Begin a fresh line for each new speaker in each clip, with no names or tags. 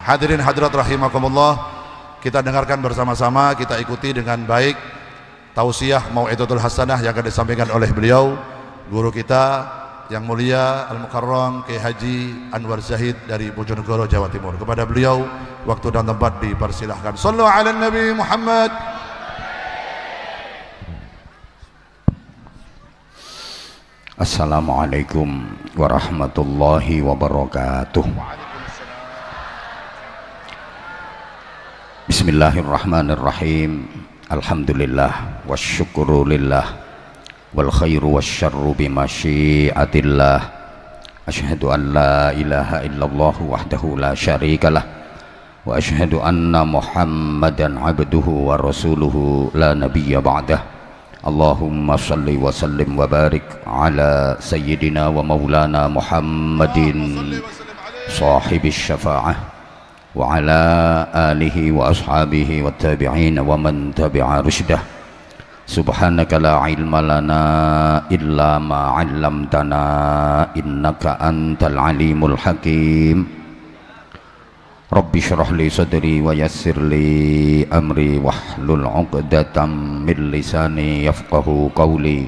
Hadirin hadirat rahimakumullah, kita dengarkan bersama-sama, kita ikuti dengan baik tausiah mau'izatul hasanah yang akan disampaikan oleh beliau, guru kita yang mulia Al-Mukarram Kiai Haji Anwar Zahid dari Bojonegoro, Jawa Timur. Kepada beliau waktu dan tempat dipersilahkan. Shallu ala Nabi Muhammad.
Assalamualaikum warahmatullahi wabarakatuh. Bismillahirrahmanirrahim. Alhamdulillah wasyukru lillah wal khairu wasyarru bimasyiatillah. Asyhadu an la ilaha illallah wahdahu la syarikalah wa asyhadu anna Muhammadan abduhu wa rasuluhu la nabiyya ba'dah. Allahumma salli wa sallim wa barik ala sayyidina wa maulana Muhammadin sahibis syafa'ah wa ala alihi wa ashabihi wa tabi'in wa man tabi'a rusydah. Subhanaka la ilma lana illa ma 'allamtana innaka antal alimul hakim. Rabbi syrah li sadri wa yassir li amri wahlul 'uqdatam min lisani yafqahu qawli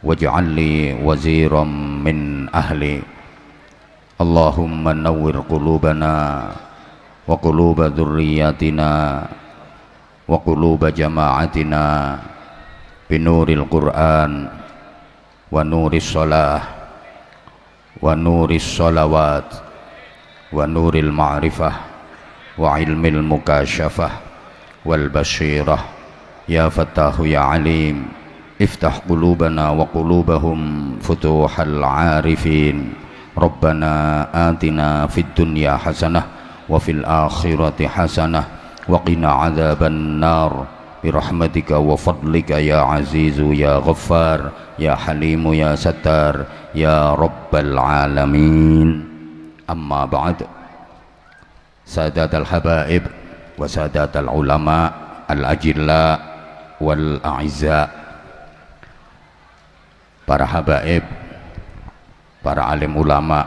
waj'al li waziran min ahli. Allahumma nawwir qulubana wa quluba dhurriyyatina wa quluba jama'atina binuril Qur'an wa nuris shalah wa nuris shalawat wa nuril ma'rifah wa ilmil mukasyafah wal basyirah. Ya Fattahu ya Alim, iftah qulubana wa qulubahum futuhal arifin. Rabbana atina fid dunya hasanah wa fil akhirati hasanah wa qina adzaban nar birahmatika wa fadlika ya azizu ya ghaffar ya halimu ya sattar ya rabbal alamin. Amma ba'd. Sadatal habaib wa sadatal ulama al-ajilla wal a'izza. Para habaib, para alim ulama,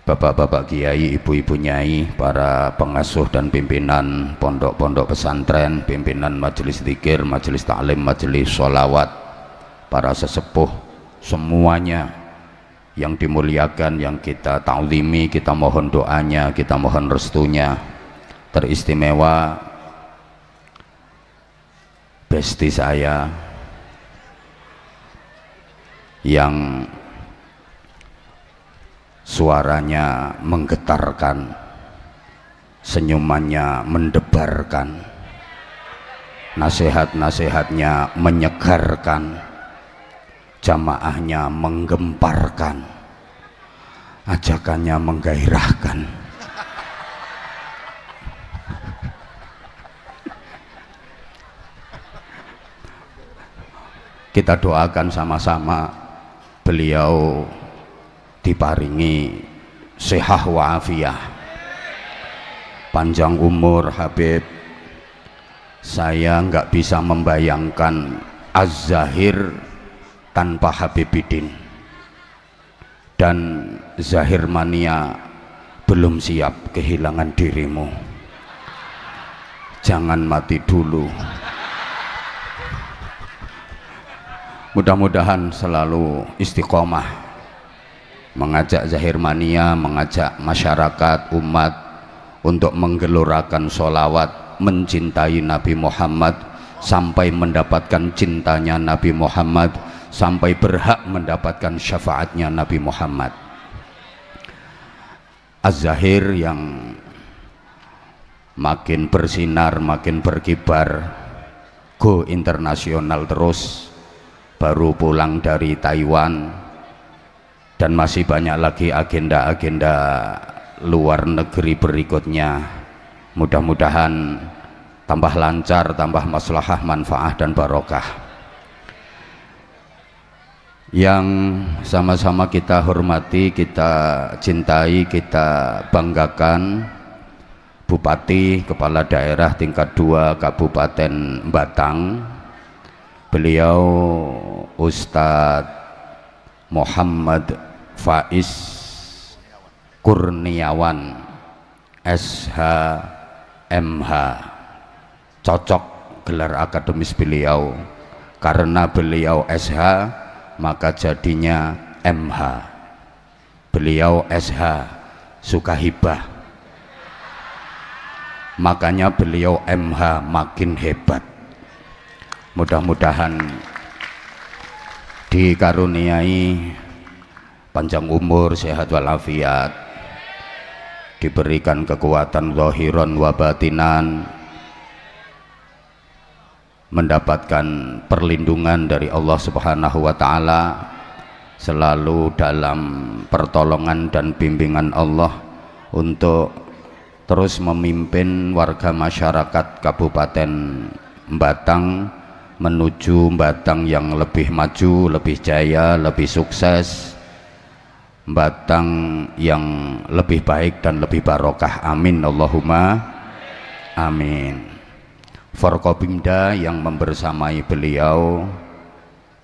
bapak-bapak kiai, ibu-ibu nyai, para pengasuh dan pimpinan pondok-pondok pesantren, pimpinan majelis zikir, majelis ta'lim, majelis sholawat, para sesepuh semuanya yang dimuliakan, yang kita ta'zimi, kita mohon doanya, kita mohon restunya. Teristimewa besti saya yang suaranya menggetarkan, senyumannya mendebarkan, nasihat-nasihatnya menyegarkan, jamaahnya menggemparkan, ajakannya menggairahkan. Kita doakan sama-sama beliau diparingi sehat wa'afiyah, panjang umur. Habib, saya nggak bisa membayangkan Az-Zahir tanpa Habibidin, dan Zahir Mania belum siap kehilangan dirimu. Jangan mati dulu. Mudah-mudahan selalu istiqomah mengajak Zahir Mania, mengajak masyarakat umat untuk menggelorakan sholawat, mencintai Nabi Muhammad sampai mendapatkan cintanya Nabi Muhammad, sampai berhak mendapatkan syafaatnya Nabi Muhammad. Az-Zahir yang makin bersinar, makin berkibar, go internasional terus, baru pulang dari Taiwan, dan masih banyak lagi agenda-agenda luar negeri berikutnya. Mudah-mudahan tambah lancar, tambah maslahah, manfaah dan barokah. Yang sama-sama kita hormati, kita cintai, kita banggakan, Bupati Kepala Daerah tingkat 2 Kabupaten Batang, beliau Ustadz Muhammad Faiz Kurniawan SH, MH. Cocok gelar akademis beliau, karena beliau SH maka jadinya MH. Beliau SH suka hibah, makanya beliau MH makin hebat. Mudah-mudahan dikaruniai panjang umur, sehat walafiat, diberikan kekuatan zahiran wa batinan, mendapatkan perlindungan dari Allah Subhanahu wa taala, selalu dalam pertolongan dan bimbingan Allah untuk terus memimpin warga masyarakat Kabupaten Batang menuju Batang yang lebih maju, lebih jaya, lebih sukses, Batang yang lebih baik dan lebih barokah. Amin Allahumma amin. Forkopimda yang membersamai beliau,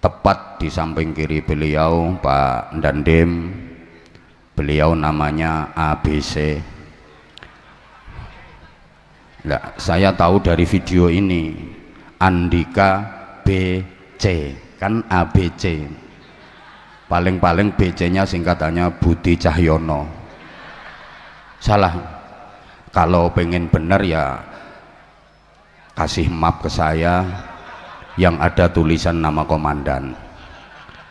tepat di samping kiri beliau Pak Dandim, beliau namanya ABC. Nah, saya tahu dari video ini Andika BC, kan ABC, paling-paling BC nya singkatannya Budi Cahyono. Salah. Kalau pengen benar ya kasih map ke saya yang ada tulisan nama komandan,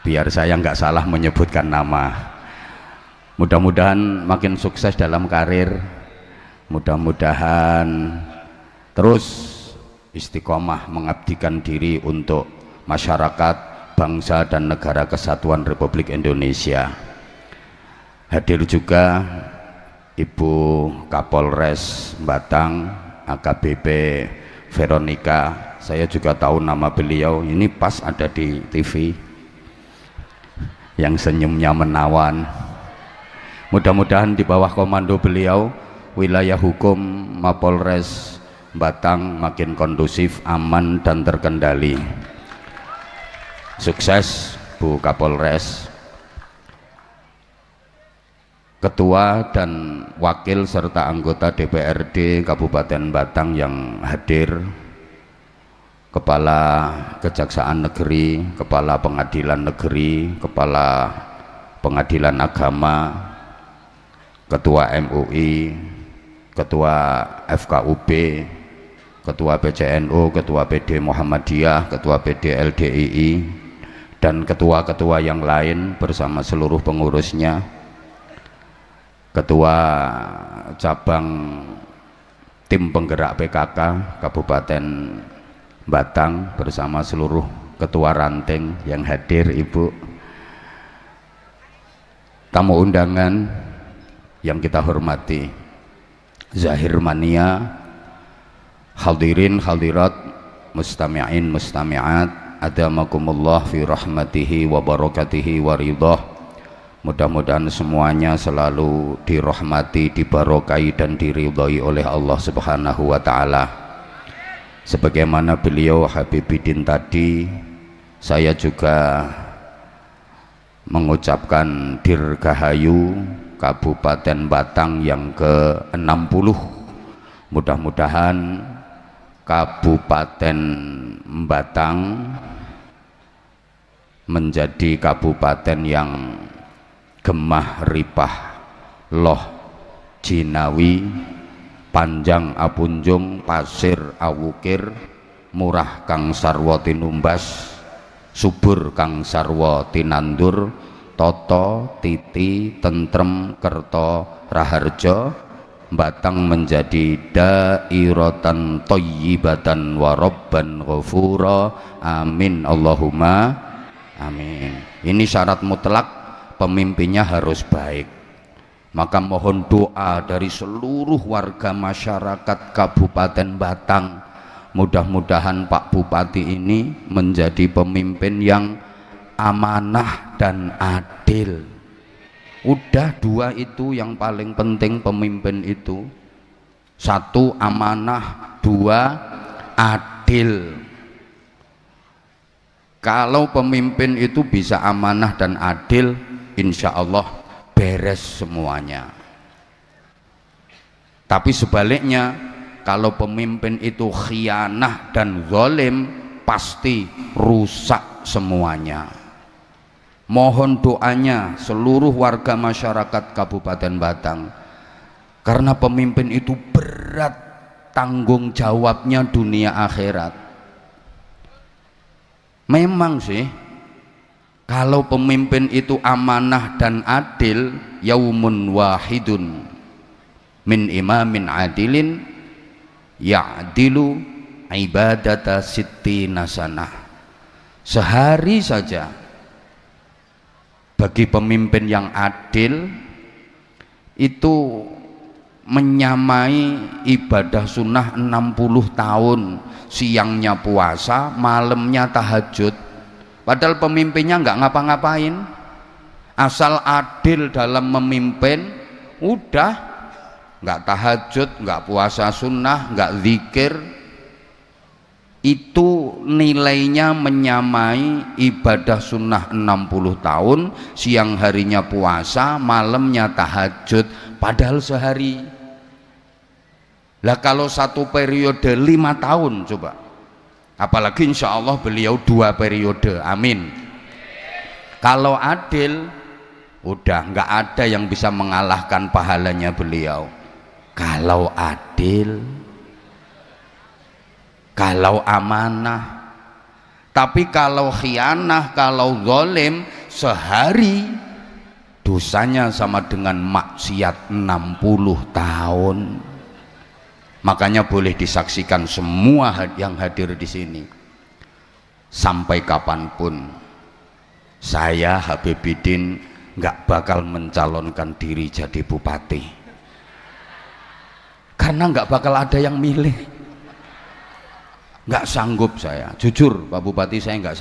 biar saya nggak salah menyebutkan nama. Mudah-mudahan makin sukses dalam karir, mudah-mudahan terus istiqomah mengabdikan diri untuk masyarakat, bangsa dan negara kesatuan Republik Indonesia. Hadir juga Ibu Kapolres Batang AKBP Veronica. Saya juga tahu nama beliau, ini pas ada di TV yang senyumnya menawan. Mudah-mudahan di bawah komando beliau wilayah hukum Mapolres Batang makin kondusif, aman dan terkendali. Sukses Bu Kapolres. Ketua dan wakil serta anggota DPRD Kabupaten Batang yang hadir, Kepala Kejaksaan Negeri, Kepala Pengadilan Negeri, Kepala Pengadilan Agama, Ketua MUI, Ketua FKUB, Ketua PCNU, Ketua PD Muhammadiyah, Ketua PD LDII, dan ketua-ketua yang lain bersama seluruh pengurusnya, Ketua Cabang Tim Penggerak PKK Kabupaten Batang bersama seluruh ketua ranting yang hadir, Ibu, tamu undangan yang kita hormati, Zahir Mania, hadirin hadirat, mustami'in mustami'at, adamakumullah fi rahmatihi wa barakatihi wa ridhah. Mudah-mudahan semuanya selalu dirahmati, dibarokai dan diridhai oleh Allah Subhanahu wa taala. Sebagaimana beliau Habibidin tadi, saya juga mengucapkan Dirgahayu Kabupaten Batang yang ke-60. Mudah-mudahan Kabupaten Batang menjadi kabupaten yang gemah ripah loh jinawi, panjang apunjung, pasir awukir, murah kang sarwa tinumbas, subur kang sarwa tinandur, toto titi tentrem kerto raharjo. Batang menjadi dairatan thayyibatan wa rabban ghafura. Amin Allahumma amin. Ini syarat mutlak, pemimpinnya harus baik. Maka mohon doa dari seluruh warga masyarakat Kabupaten Batang, mudah-mudahan Pak Bupati ini menjadi pemimpin yang amanah dan adil. Udah dua itu yang paling penting pemimpin itu. Satu amanah, dua adil. Kalau pemimpin itu bisa amanah dan adil, insya Allah beres semuanya. Tapi sebaliknya, kalau pemimpin itu khianah dan zalim, pasti rusak semuanya. Mohon doanya seluruh warga masyarakat Kabupaten Batang, karena pemimpin itu berat tanggung jawabnya dunia akhirat. Memang sih, kalau pemimpin itu amanah dan adil, yaumun wahidun min imamin adilin ya'dilu ibadata sittina sanah. Sehari saja bagi pemimpin yang adil itu menyamai ibadah sunnah 60 tahun, siangnya puasa, malamnya tahajud. Padahal pemimpinnya nggak ngapa-ngapain, asal adil dalam memimpin, udah nggak tahajud, nggak puasa sunnah, nggak zikir, itu nilainya menyamai ibadah sunnah 60 tahun, siang harinya puasa, malamnya tahajud, padahal sehari. Lah kalau satu periode 5 tahun coba, apalagi insya Allah beliau 2 periode, amin. Kalau adil, udah nggak ada yang bisa mengalahkan pahalanya beliau. Kalau adil, kalau amanah. Tapi kalau khianah, kalau zalim, sehari dosanya sama dengan maksiat 60 tahun. Makanya boleh disaksikan semua yang hadir di sini, sampai kapanpun saya Habibidin nggak bakal mencalonkan diri jadi bupati, karena nggak bakal ada yang milih. Nggak sanggup saya, jujur Pak Bupati, saya nggak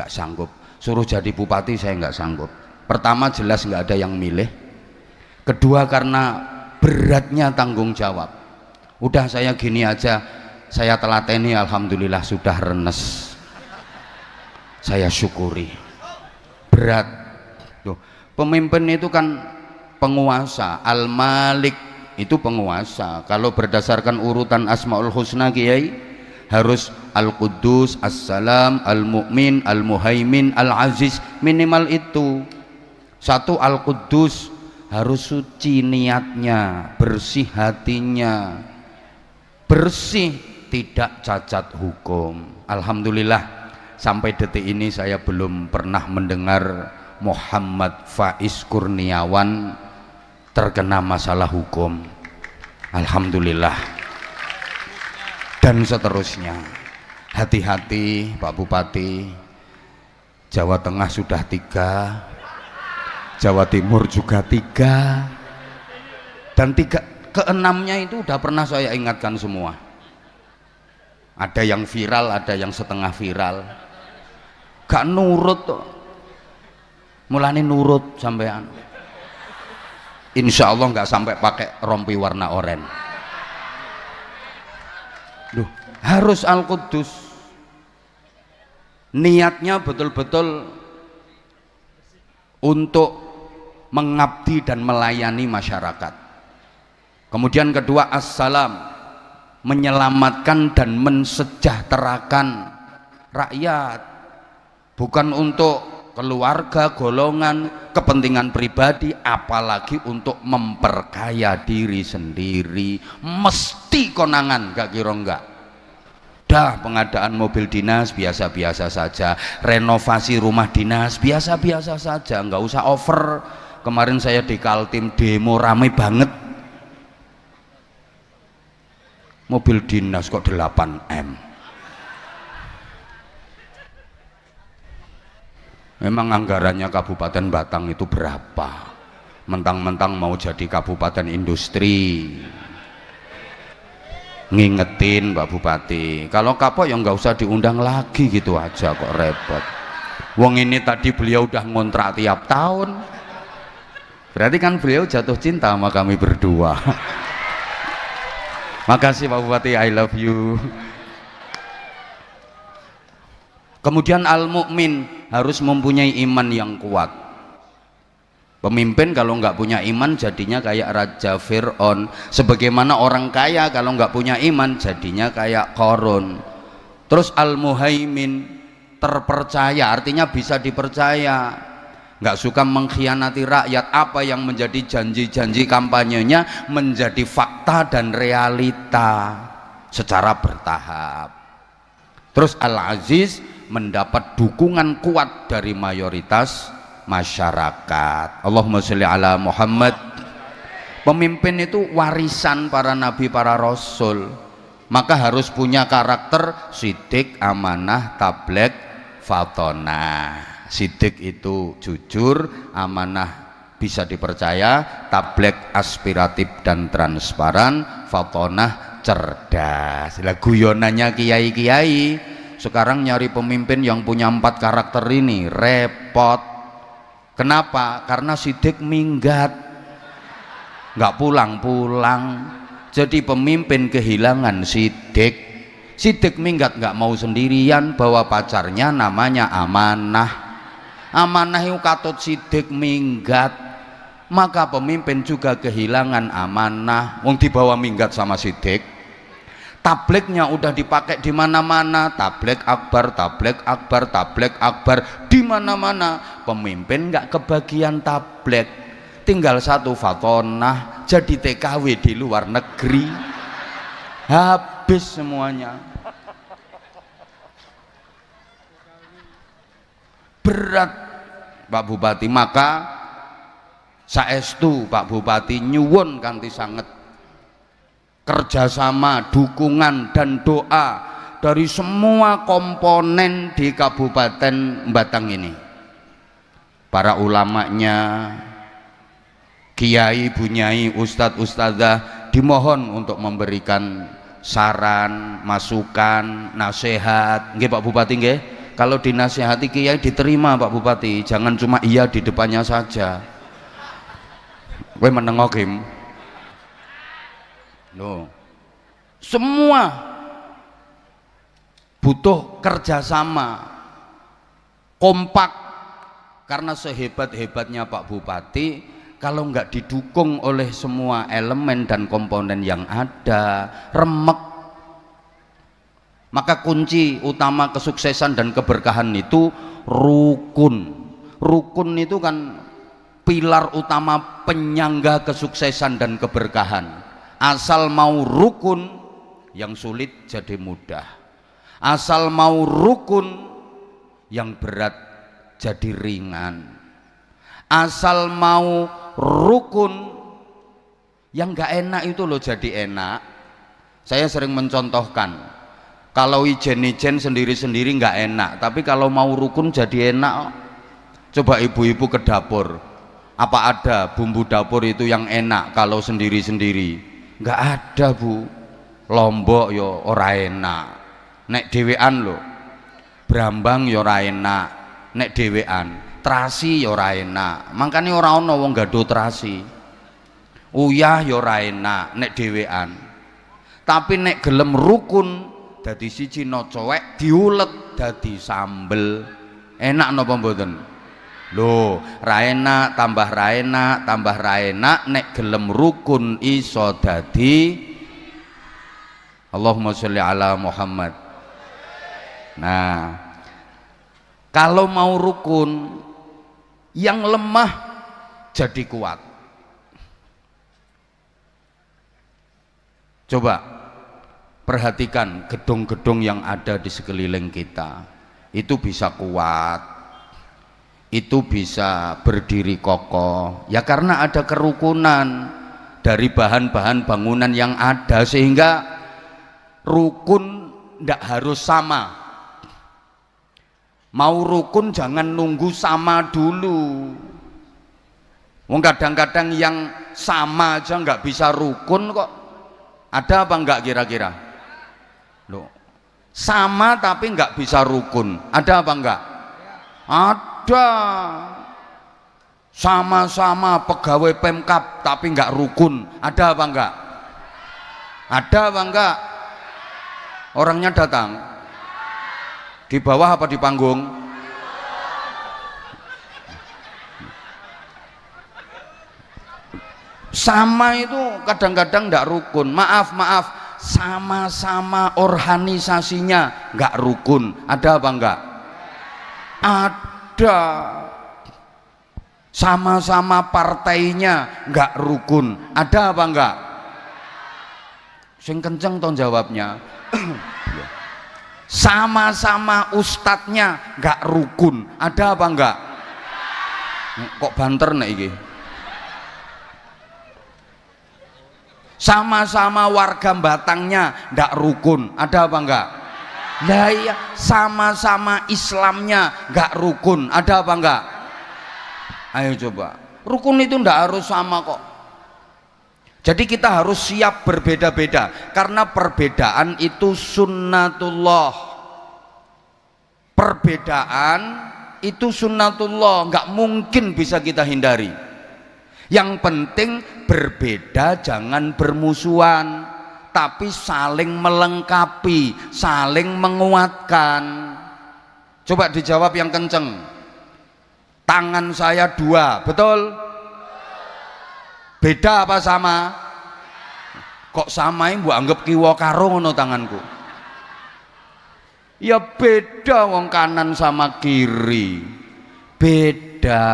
sanggup suruh jadi bupati, saya nggak sanggup. Pertama jelas nggak ada yang milih, kedua karena beratnya tanggung jawab. Udah saya gini aja, saya telateni, alhamdulillah sudah renes, saya syukuri. Berat tuh, pemimpin itu kan penguasa, al-malik itu penguasa. Kalau berdasarkan urutan asmaul husna Kiai, harus al-Quddus, as-Salam, al-Mu'min, al-Muhaimin, al-Aziz, minimal itu. Satu, al-Quddus, harus suci niatnya, bersih hatinya, bersih, tidak cacat hukum. Alhamdulillah sampai detik ini saya belum pernah mendengar Muhammad Faiz Kurniawan terkena masalah hukum. Alhamdulillah. Dan seterusnya. Hati-hati Pak Bupati, Jawa Tengah sudah 3, Jawa Timur juga 3, dan 6-nya itu udah pernah saya ingatkan semua. Ada yang viral, ada yang setengah viral, gak nurut tuh. Mulane nurut sampean, insya Allah nggak sampai pakai rompi warna oranye. Duh, harus al-Quddus, niatnya betul-betul untuk mengabdi dan melayani masyarakat. Kemudian kedua, as-salam, menyelamatkan dan mensejahterakan rakyat, bukan untuk keluarga, golongan, kepentingan pribadi, apalagi untuk memperkaya diri sendiri. Mesti konangan, gak kira enggak. Dah, pengadaan mobil dinas biasa-biasa saja, renovasi rumah dinas biasa-biasa saja, nggak usah over. Kemarin saya di Kaltim demo rame banget, mobil dinas kok 8M. Memang anggarannya Kabupaten Batang itu berapa? Mentang-mentang mau jadi kabupaten industri. Ngingetin Pak Bupati, kalau kapok ya nggak usah diundang lagi, gitu aja kok repot. Wong ini tadi beliau udah ngontrak tiap tahun, berarti kan beliau jatuh cinta sama kami berdua. Makasih Pak Bupati, I love you. Kemudian al-mu'min, harus mempunyai iman yang kuat Pemimpin kalau nggak punya iman jadinya kayak Raja Fir'aun. Sebagaimana orang kaya kalau nggak punya iman jadinya kayak Qarun. Terus Al-Muhaimin, terpercaya, artinya bisa dipercaya, nggak suka mengkhianati rakyat. Apa yang menjadi janji-janji kampanyenya menjadi fakta dan realita secara bertahap. Terus Al-Aziz, mendapat dukungan kuat dari mayoritas masyarakat. Allahumma sholli ala Muhammad. Pemimpin itu warisan para nabi, para rasul, maka harus punya karakter sidik, amanah, tablek, fatonah. Sidik itu jujur, amanah bisa dipercaya, tablek aspiratif dan transparan, fatonah cerdas. Lah guyonannya kiai-kiai sekarang nyari pemimpin yang punya 4 karakter ini repot. Kenapa? Karena sidik minggat, nggak pulang-pulang. Jadi pemimpin kehilangan sidik. Sidik minggat, nggak mau sendirian, bawa pacarnya namanya amanah. Amanah itu katut sidik minggat, maka pemimpin juga kehilangan amanah. Wong dibawa minggat sama sidik. Tableknya udah dipakai di mana-mana, tablek akbar, tablek akbar, tablek akbar di mana-mana. Pemimpin nggak kebagian tablek, tinggal 1 fatonah, jadi TKW di luar negeri, habis semuanya. Berat Pak Bupati, maka saestu Pak Bupati nyuwun kanthi sanget kerjasama, dukungan dan doa dari semua komponen di Kabupaten Batang ini, para ulamanya, kiai, bunyai, ustadz, ustadzah, dimohon untuk memberikan saran, masukan, nasihat. Nggih Pak Bupati nggih, kalau dinasihati kiai diterima Pak Bupati, jangan cuma iya di depannya saja. Kowe menengo Kim. Loh, semua butuh kerjasama, kompak, karena sehebat-hebatnya Pak Bupati, kalau nggak didukung oleh semua elemen dan komponen yang ada, remek. Maka kunci utama kesuksesan dan keberkahan itu rukun. Rukun itu kan pilar utama penyangga kesuksesan dan keberkahan. Asal mau rukun, yang sulit jadi mudah. Asal mau rukun, yang berat jadi ringan. Asal mau rukun, yang gak enak itu loh jadi enak. Saya sering mencontohkan, kalau ijen-ijen sendiri-sendiri gak enak, tapi kalau mau rukun jadi enak. Coba ibu-ibu ke dapur, apa ada bumbu dapur itu yang enak kalau sendiri-sendiri? Nggak ada Bu. Lombok yo ora enak, nek dhewean lho. Brambang yo ora enak, nek dhewean. Terasi yo ora enak, makane ora ana wong gadho terasi. Uyah yo ora enak nek dhewean. Tapi nek gelem rukun, dadi siji no cowek diulet dadi sambel. Enak napa mboten? Loh, raena tambah raena tambah raena, nek gelem rukun iso dadi. Allahumma sholli ala Muhammad. Nah, kalau mau rukun, yang lemah jadi kuat. Coba perhatikan gedung-gedung yang ada di sekeliling kita, itu bisa kuat, itu bisa berdiri kokoh, ya karena ada kerukunan dari bahan-bahan bangunan yang ada, sehingga rukun tidak harus sama. Mau rukun jangan nunggu sama dulu. Wong kadang-kadang yang sama aja nggak bisa rukun kok. Ada apa enggak kira-kira? Loh, sama tapi nggak bisa rukun, ada apa enggak? Ada. Sama-sama pegawai Pemkab tapi nggak rukun, ada apa enggak? Ada apa enggak? Orangnya datang di bawah apa di panggung? Sama itu kadang-kadang tidak rukun. Maaf, sama-sama organisasinya nggak rukun. Ada apa enggak? Ada. Sama-sama partainya nggak rukun. Ada apa enggak? Sing kenceng toh jawabnya. Sama-sama ustadznya nggak rukun. Ada apa enggak? Kok banter nek iki? Sama-sama warga batangnya ndak rukun. Ada apa enggak? Lah iya, sama-sama Islamnya nggak rukun. Ada apa enggak? Ayo coba. Rukun itu ndak harus sama kok. Jadi kita harus siap berbeda-beda, karena perbedaan itu sunnatullah. Perbedaan itu sunnatullah, nggak mungkin bisa kita hindari. Yang penting berbeda, jangan bermusuhan, tapi saling melengkapi, saling menguatkan. Coba dijawab yang kenceng. Tangan saya dua, betul? Beda apa sama? Kok samain mbok anggap kiwa karo ngono tanganku? Ya beda, wong kanan sama kiri beda,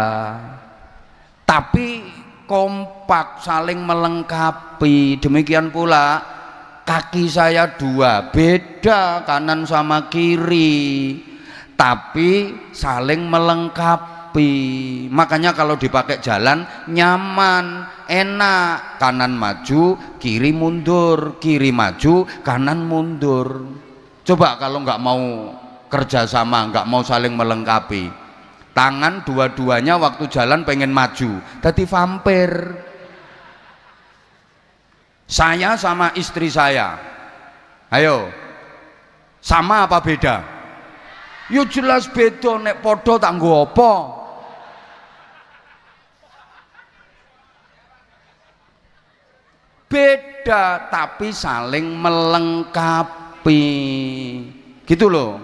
tapi kompak, saling melengkapi. Demikian pula kaki saya dua, beda kanan sama kiri, tapi saling melengkapi. Makanya kalau dipakai jalan nyaman, enak. Kanan maju, kiri mundur, kiri maju, kanan mundur. Coba kalau nggak mau kerjasama, nggak mau saling melengkapi, tangan dua-duanya waktu jalan pengen maju, jadi vampir. Saya sama istri saya, ayo, sama apa beda? Yo jelas beda, nek podo tak nggo apa? Beda tapi saling melengkapi, gitu loh.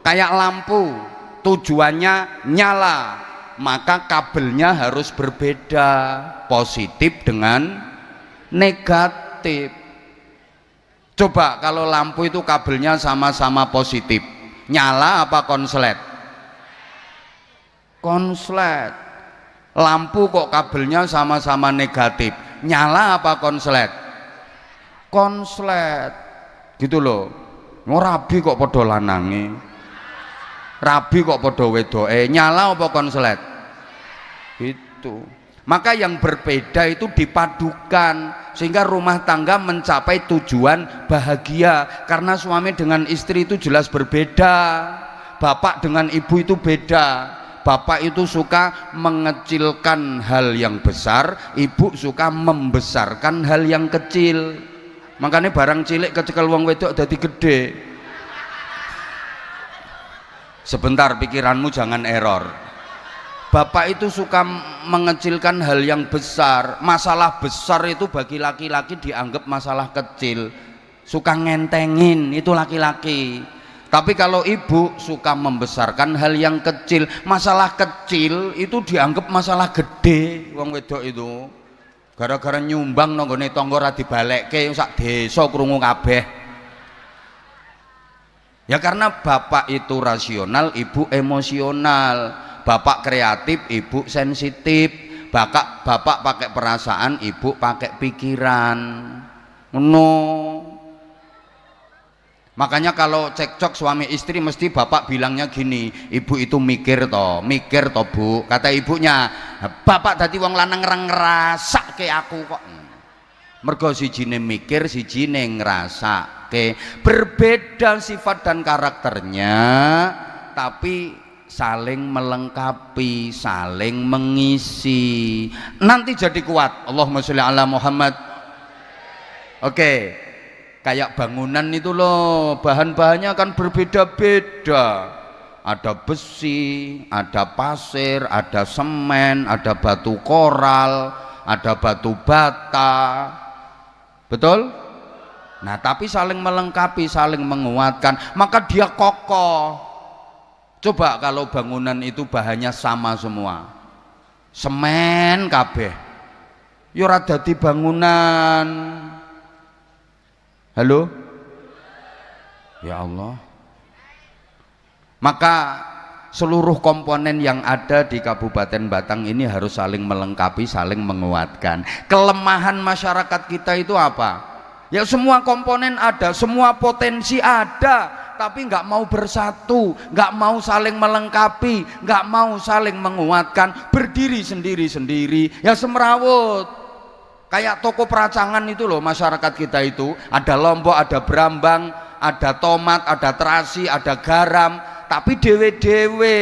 Kayak lampu, tujuannya nyala, maka kabelnya harus berbeda, positif dengan negatif. Coba kalau lampu itu kabelnya sama-sama positif, nyala apa konslet? Konslet. Lampu kok kabelnya sama-sama negatif, nyala apa konslet? Konslet. Gitu loh. Rabi kok podo lanange, rabi kok podo wedoke, nyala apa konslet? Gitu. Maka yang berbeda itu dipadukan sehingga rumah tangga mencapai tujuan bahagia. Karena suami dengan istri itu jelas berbeda, bapak dengan ibu itu beda. Bapak itu suka mengecilkan hal yang besar, ibu suka membesarkan hal yang kecil. Makanya barang cilik kecekel wong wedok dadi gede. Sebentar, pikiranmu jangan error. Bapak itu suka mengecilkan hal yang besar. Masalah besar itu bagi laki-laki dianggap masalah kecil, suka ngentengin, itu laki-laki. Tapi kalau ibu suka membesarkan hal yang kecil, masalah kecil itu dianggap masalah gede. Wong wedok itu gara-gara nyumbang nanggone tangga ora dibalekke sak desa krungu kabeh. Ya karena bapak itu rasional, ibu emosional. Bapak kreatif, ibu sensitif. Bapak pakai perasaan, ibu pakai pikiran. No. Makanya kalau cekcok suami istri mesti bapak bilangnya gini, ibu itu mikir toh bu. Kata ibunya, bapak dadi wong lanang ngrasake aku kok. Mergo sijine mikir, sijine ngrasake. Berbeda sifat dan karakternya, tapi saling melengkapi, saling mengisi. Nanti jadi kuat. Allahumma sholli ala Muhammad. Oke. Kayak bangunan itu loh, bahan-bahannya kan berbeda-beda. Ada besi, ada pasir, ada semen, ada batu koral, ada batu bata. Betul? Nah, tapi saling melengkapi, saling menguatkan, maka dia kokoh. Coba kalau bangunan itu bahannya sama semua, semen kabeh, ya ora dadi bangunan. Halo? Ya Allah. Maka seluruh komponen yang ada di Kabupaten Batang ini harus saling melengkapi, saling menguatkan. Kelemahan masyarakat kita itu apa? Ya semua komponen ada, semua potensi ada, tapi nggak mau bersatu, nggak mau saling melengkapi, nggak mau saling menguatkan, berdiri sendiri-sendiri, ya semrawut. Kayak toko peracangan itu loh masyarakat kita itu, ada lombok, ada brambang, ada tomat, ada terasi, ada garam, tapi dewe-dewe.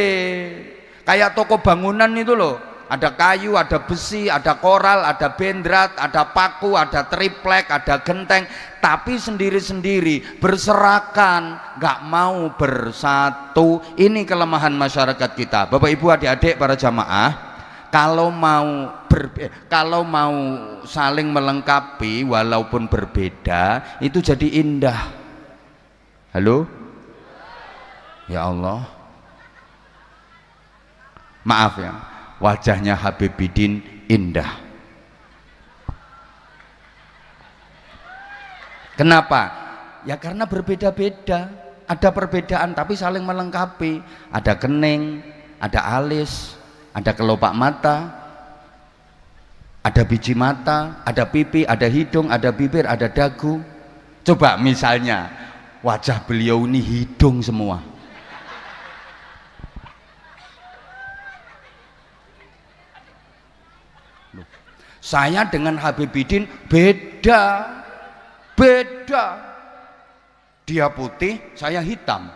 Kayak toko bangunan itu loh, ada kayu, ada besi, ada koral, ada bendrat, ada paku, ada triplek, ada genteng, tapi sendiri-sendiri, berserakan, nggak mau bersatu. Ini kelemahan masyarakat kita. Bapak Ibu, adik-adik, para jamaah, kalau mau saling melengkapi walaupun berbeda, itu jadi indah. Halo? Ya Allah, maaf ya, wajahnya Habib Bidin indah. Kenapa? Ya karena berbeda-beda, ada perbedaan tapi saling melengkapi. Ada kening, ada alis, ada kelopak mata, ada biji mata, ada pipi, ada hidung, ada bibir, ada dagu. Coba misalnya wajah beliau ini hidung semua. Saya dengan Habib Bidin beda. Dia putih, saya hitam.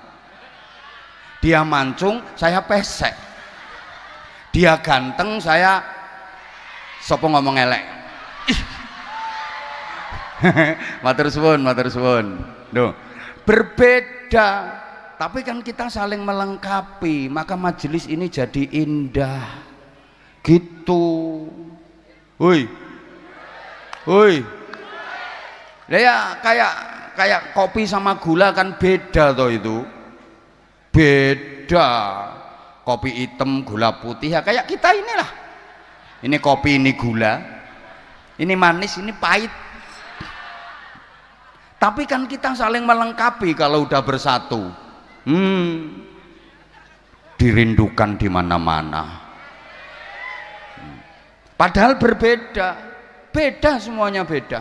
Dia mancung, saya pesek. Dia ganteng, saya sopo ngomong elek. Matur suwun. Duh, berbeda, tapi kan kita saling melengkapi, maka majelis ini jadi indah. Gitu. Woi. Ya kayak kopi sama gula kan beda toh itu. Beda. Kopi hitam, gula putih, ya kayak kita inilah. Ini kopi, ini gula. Ini manis, ini pahit. Tapi kan kita saling melengkapi kalau udah bersatu. Dirindukan di mana-mana. Padahal berbeda, semuanya beda.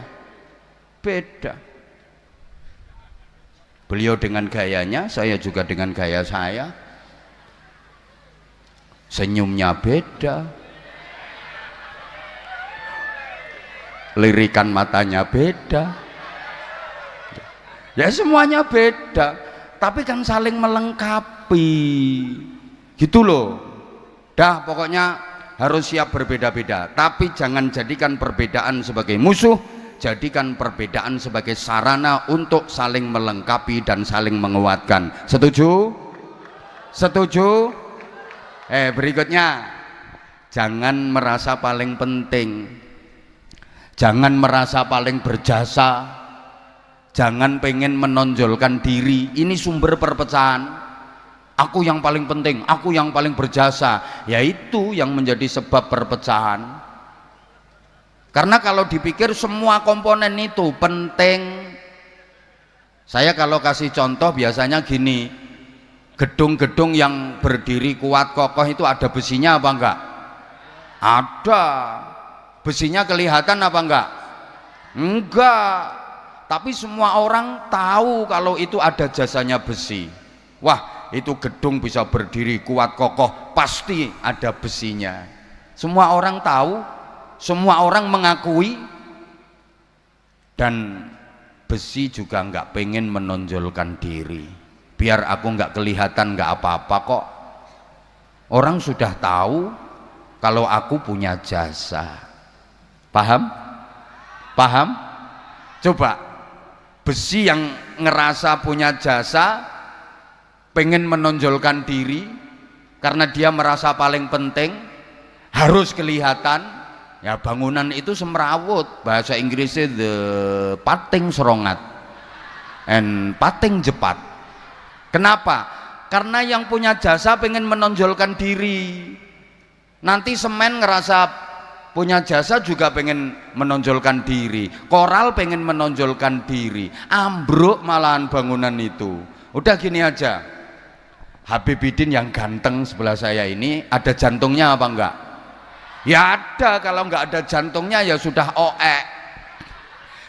Beliau dengan gayanya, saya juga dengan gaya saya. Senyumnya beda, lirikan matanya beda. Ya semuanya beda, tapi kan saling melengkapi. Gitu loh. Dah pokoknya harus siap berbeda-beda, tapi jangan jadikan perbedaan sebagai musuh, jadikan perbedaan sebagai sarana untuk saling melengkapi dan saling menguatkan. Setuju? Berikutnya, jangan merasa paling penting, jangan merasa paling berjasa, jangan pengen menonjolkan diri. Ini sumber perpecahan. Aku yang paling penting, aku yang paling berjasa, yaitu yang menjadi sebab perpecahan. Karena kalau dipikir semua komponen itu penting. Saya kalau kasih contoh biasanya gini, gedung-gedung yang berdiri kuat kokoh itu ada besinya apa enggak? Ada. Besinya kelihatan apa enggak? Enggak. Tapi semua orang tahu kalau itu ada jasanya besi. Wah, itu gedung bisa berdiri kuat kokoh, pasti ada besinya. Semua orang tahu, semua orang mengakui, dan besi juga nggak pengen menonjolkan diri. Biar aku nggak kelihatan, nggak apa-apa kok. Orang sudah tahu kalau aku punya jasa. Paham? Coba besi yang ngerasa punya jasa, pengen menonjolkan diri karena dia merasa paling penting, harus kelihatan, ya bangunan itu semrawut. Bahasa Inggrisnya the pating serongat and pating jepat. Kenapa? Karena yang punya jasa pengen menonjolkan diri. Nanti semen ngerasa punya jasa juga pengen menonjolkan diri, koral pengen menonjolkan diri, ambruk malahan bangunan itu. Udah gini aja, Habibidin yang ganteng sebelah saya ini ada jantungnya apa enggak? Ya ada, kalau enggak ada jantungnya ya sudah oek.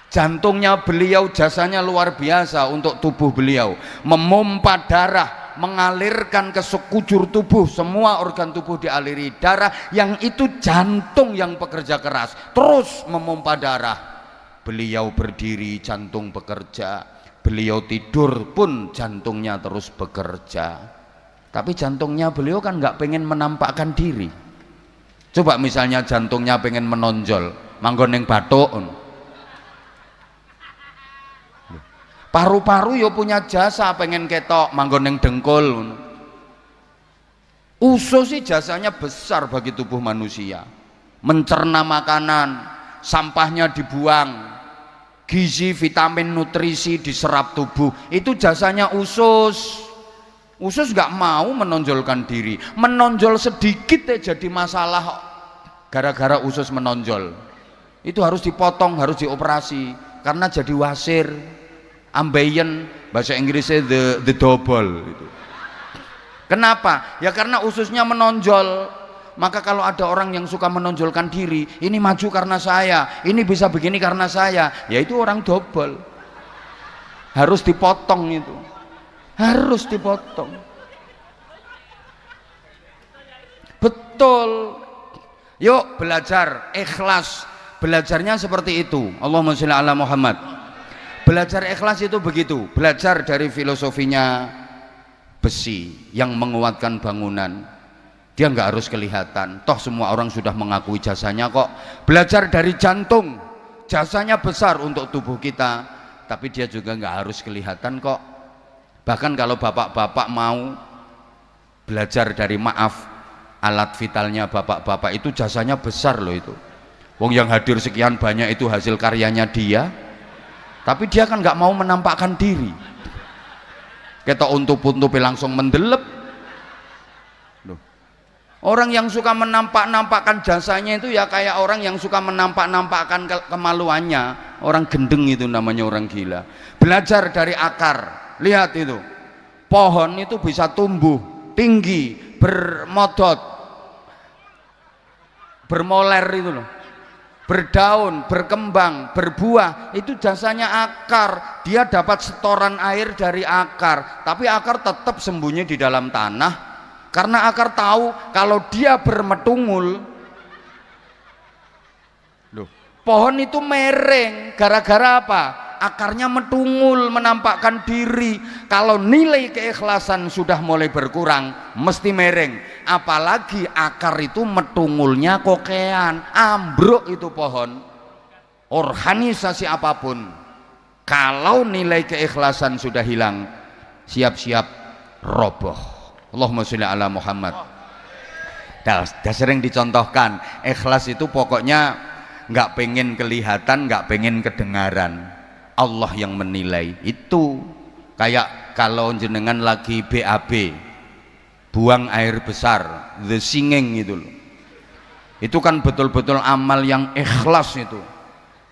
Jantungnya beliau jasanya luar biasa untuk tubuh beliau, memompa darah, mengalirkan ke sekujur tubuh, semua organ tubuh dialiri darah, yang itu jantung yang bekerja keras terus memompa darah. Beliau berdiri jantung bekerja, beliau tidur pun jantungnya terus bekerja. Tapi jantungnya beliau kan nggak pengen menampakkan diri. Coba misalnya jantungnya pengen menonjol, manggon ning bathuk. Paru-paru yo punya jasa pengen ketok, manggon ning dengkul. Usus sih jasanya besar bagi tubuh manusia, mencerna makanan, sampahnya dibuang, gizi, vitamin, nutrisi diserap tubuh, itu jasanya usus. Usus nggak mau menonjolkan diri, menonjol sedikit jadi masalah gara-gara usus menonjol. Itu harus dipotong, harus dioperasi karena jadi wasir, ambeien, bahasa Inggrisnya the double gitu. Kenapa? Ya karena ususnya menonjol. Maka kalau ada orang yang suka menonjolkan diri, ini maju karena saya, ini bisa begini karena saya, ya itu orang double. Harus dipotong itu, harus dipotong. Betul. Yuk belajar ikhlas, belajarnya seperti itu. Allahumma sholli ala Muhammad. Belajar ikhlas itu begitu, belajar dari filosofinya besi yang menguatkan bangunan. Dia nggak harus kelihatan, toh semua orang sudah mengakui jasanya kok. Belajar dari jantung, jasanya besar untuk tubuh kita, tapi dia juga nggak harus kelihatan kok. Bahkan kalau bapak-bapak mau belajar dari maaf, alat vitalnya bapak-bapak itu jasanya besar loh itu. Wong yang hadir sekian banyak itu hasil karyanya dia, tapi dia kan nggak mau menampakkan diri. Kita untup-untupi langsung mendelep. Orang yang suka menampak-nampakkan jasanya itu ya kayak orang yang suka menampak-nampakkan kemaluannya. Orang gendeng itu namanya orang gila. Belajar dari akar. Lihat itu, pohon itu bisa tumbuh tinggi, bermodot, bermoler itu loh, berdaun, berkembang, berbuah. Itu jasanya akar. Dia dapat setoran air dari akar, tapi akar tetap sembunyi di dalam tanah. Karena akar tahu kalau dia bermetungul, loh, pohon itu mereng gara-gara apa? Akarnya metungul, menampakkan diri. Kalau nilai keikhlasan sudah mulai berkurang, mesti mereng. Apalagi akar itu metungulnya kokean, ambruk itu pohon. Organisasi apapun, kalau nilai keikhlasan sudah hilang, siap-siap roboh. Allahumma sholli ala Muhammad. Dah sering dicontohkan, ikhlas itu pokoknya nggak pengen kelihatan, nggak pengen kedengaran. Allah yang menilai. Itu kayak kalau jenengan lagi BAB, buang air besar, the singing itu loh. Itu kan betul-betul amal yang ikhlas itu.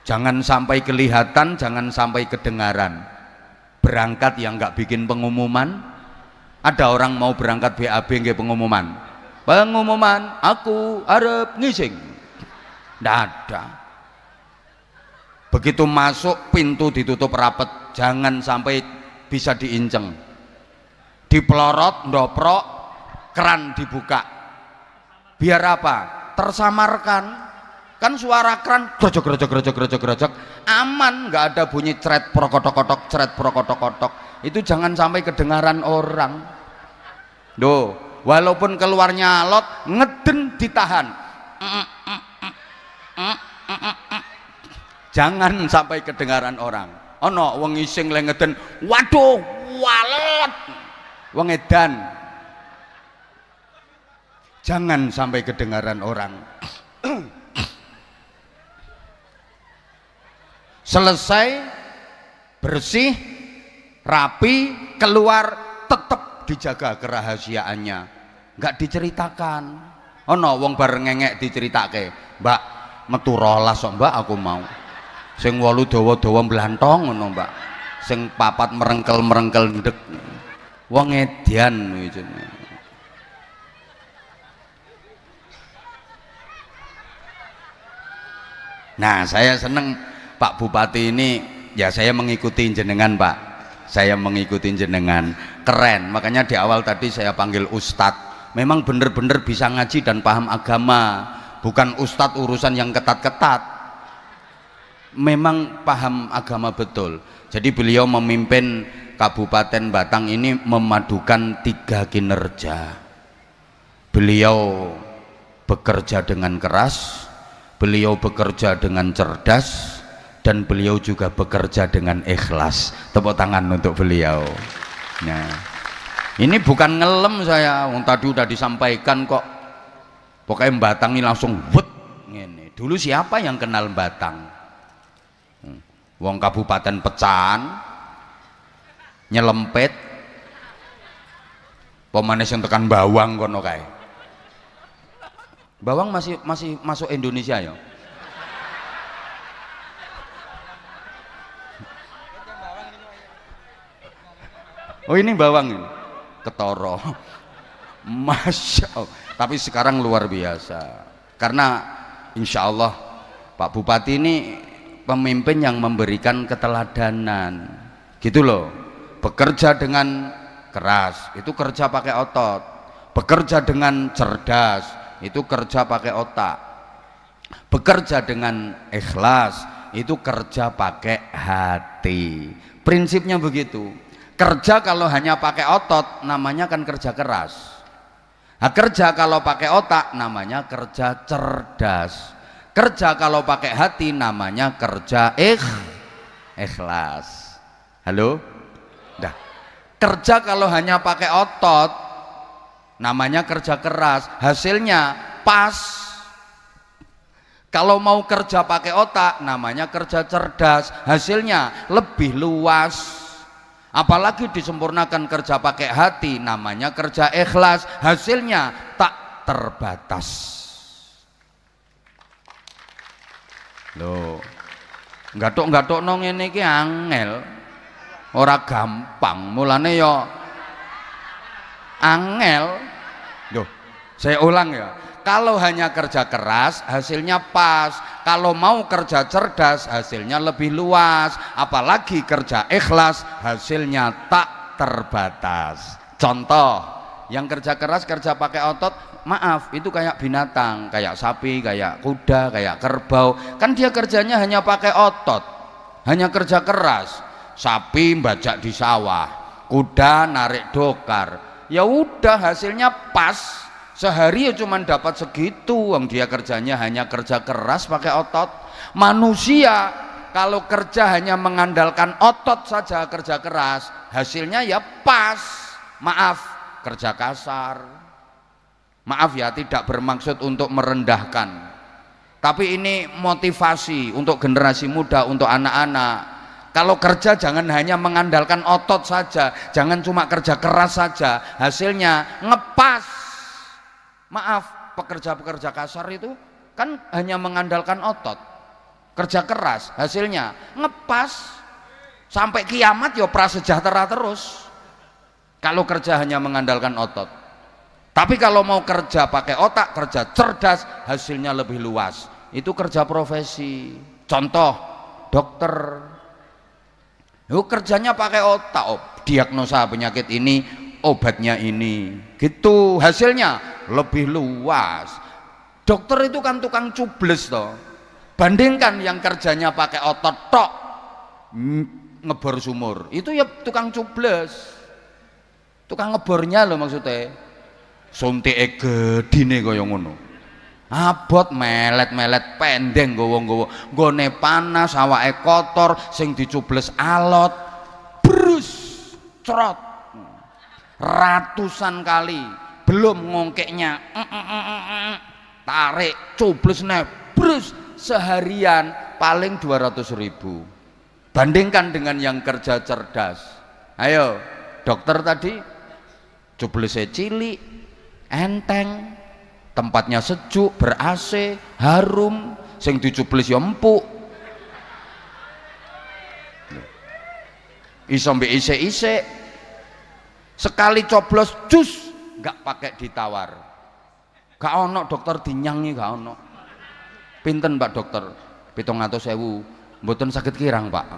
Jangan sampai kelihatan, jangan sampai kedengaran. Berangkat yang nggak bikin pengumuman. Ada orang mau berangkat BAB nggih pengumuman. Pengumuman aku arep ngising. Nggak ada. Begitu masuk pintu ditutup rapet, jangan sampai bisa diinceng. Dipelorot, ndoprok, keran dibuka. Biar apa? Tersamarkan. Kan suara keran grojok, aman, nggak ada bunyi cret prokotok-kotok, cret prokotok-kotok. Itu jangan sampai kedengaran orang. Duh, walaupun keluarnya alot, ngeden ditahan. Jangan sampai kedengaran orang. Ono wong ising le ngeden, waduh, walot. Wong edan. Jangan sampai kedengaran orang. Selesai, bersih, rapi, keluar, tetap dijaga kerahasiaannya, nggak diceritakan. Ono wong bareng ngengek diceritake, Mbak, metu rolas kok Mbak aku mau. Sing 8 dawa-dawa mblantong ngono Mbak. Sing 4 merengkel-merengkel ndek. Wong edan iki jenenge. Nah, saya seneng Pak Bupati ini, ya saya mengikuti jenengan Pak. Saya mengikuti jenengan, keren. Makanya di awal tadi saya panggil Ustadz. Memang bener-bener bisa ngaji dan paham agama. Bukan Ustadz urusan yang ketat-ketat. Memang paham agama betul. Jadi beliau memimpin Kabupaten Batang ini memadukan 3 kinerja. Beliau bekerja dengan keras, beliau bekerja dengan cerdas, dan beliau juga bekerja dengan ikhlas. Tepuk tangan untuk beliau. Nah, ini bukan ngelem saya, tadi udah disampaikan kok. Pokoknya Batang ini langsung wet ngene. Dulu siapa yang kenal Batang? Wong Kabupaten Pecan, nyelempet, pemanis yang tekan Bawang kono kae. Bawang masih masuk Indonesia ya? Oh ini Bawang ini, Ketoro. Masya Allah. Tapi sekarang luar biasa. Karena insya Allah Pak Bupati ini pemimpin yang memberikan keteladanan. Gitu loh. Bekerja dengan keras, itu kerja pakai otot. Bekerja dengan cerdas, itu kerja pakai otak. Bekerja dengan ikhlas, itu kerja pakai hati. Prinsipnya begitu. Kerja kalau hanya pakai otot namanya kan kerja keras. Nah, kerja kalau pakai otak namanya kerja cerdas. Kerja kalau pakai hati namanya kerja ikhlas. Halo? Dah. Kerja kalau hanya pakai otot namanya kerja keras, hasilnya pas. Kalau mau kerja pakai otak namanya kerja cerdas, hasilnya lebih luas. Apalagi disempurnakan kerja pakai hati namanya kerja ikhlas, hasilnya tak terbatas. Loh, gathuk-gathuk nong ngene iki angel, ora gampang. Mulane yo angel. Loh, saya ulang ya. Kalau hanya kerja keras hasilnya pas, kalau mau kerja cerdas hasilnya lebih luas, apalagi kerja ikhlas hasilnya tak terbatas. Contoh, yang kerja keras kerja pakai otot, maaf itu kayak binatang, kayak sapi, kayak kuda, kayak kerbau, kan dia kerjanya hanya pakai otot, hanya kerja keras. Sapi bajak di sawah, kuda narik dokar, ya udah hasilnya pas. Sehari ya cuma dapat segitu, wong dia kerjanya hanya kerja keras pakai otot. Manusia kalau kerja hanya mengandalkan otot saja, kerja keras, hasilnya ya pas. Maaf, kerja kasar. Maaf ya, tidak bermaksud untuk merendahkan, tapi ini motivasi untuk generasi muda, untuk anak-anak. Kalau kerja jangan hanya mengandalkan otot saja, jangan cuma kerja keras saja, hasilnya ngepas. Maaf, pekerja-pekerja kasar itu kan hanya mengandalkan otot, kerja keras, hasilnya ngepas sampai kiamat ya prasejahtera terus. Kalau kerja hanya mengandalkan otot. Tapi kalau mau kerja pakai otak, kerja cerdas, hasilnya lebih luas. Itu kerja profesi. Contoh, dokter. Yuk kerjanya pakai otak, diagnosa penyakit ini, obatnya ini, gitu, hasilnya lebih luas. Dokter itu kan tukang cubles toh. Bandingkan yang kerjanya pakai otot tok, ngebor sumur, itu ya tukang cubles, tukang ngebornya loh maksudnya. Suntik gedine kaya ngono, abot melet-melet pendeng gowo-gowo, nggone panas, awake kotor, sing dicubles alot, brus, cerot, ratusan kali, belum ngongkeknya, tarik, cubles brus, seharian paling 200.000. Bandingkan dengan yang kerja cerdas. Ayo, dokter tadi cublesnya cilik, enteng, tempatnya sejuk, ber AC, harum, sing dicuplis ya empuk. Iso mbek isik-isik. Sekali coblos jus nggak pakai ditawar. Gak ono dokter dinyangi, gak ono. Pinten Pak dokter? 700.000. Mboten sakit kirang Pak.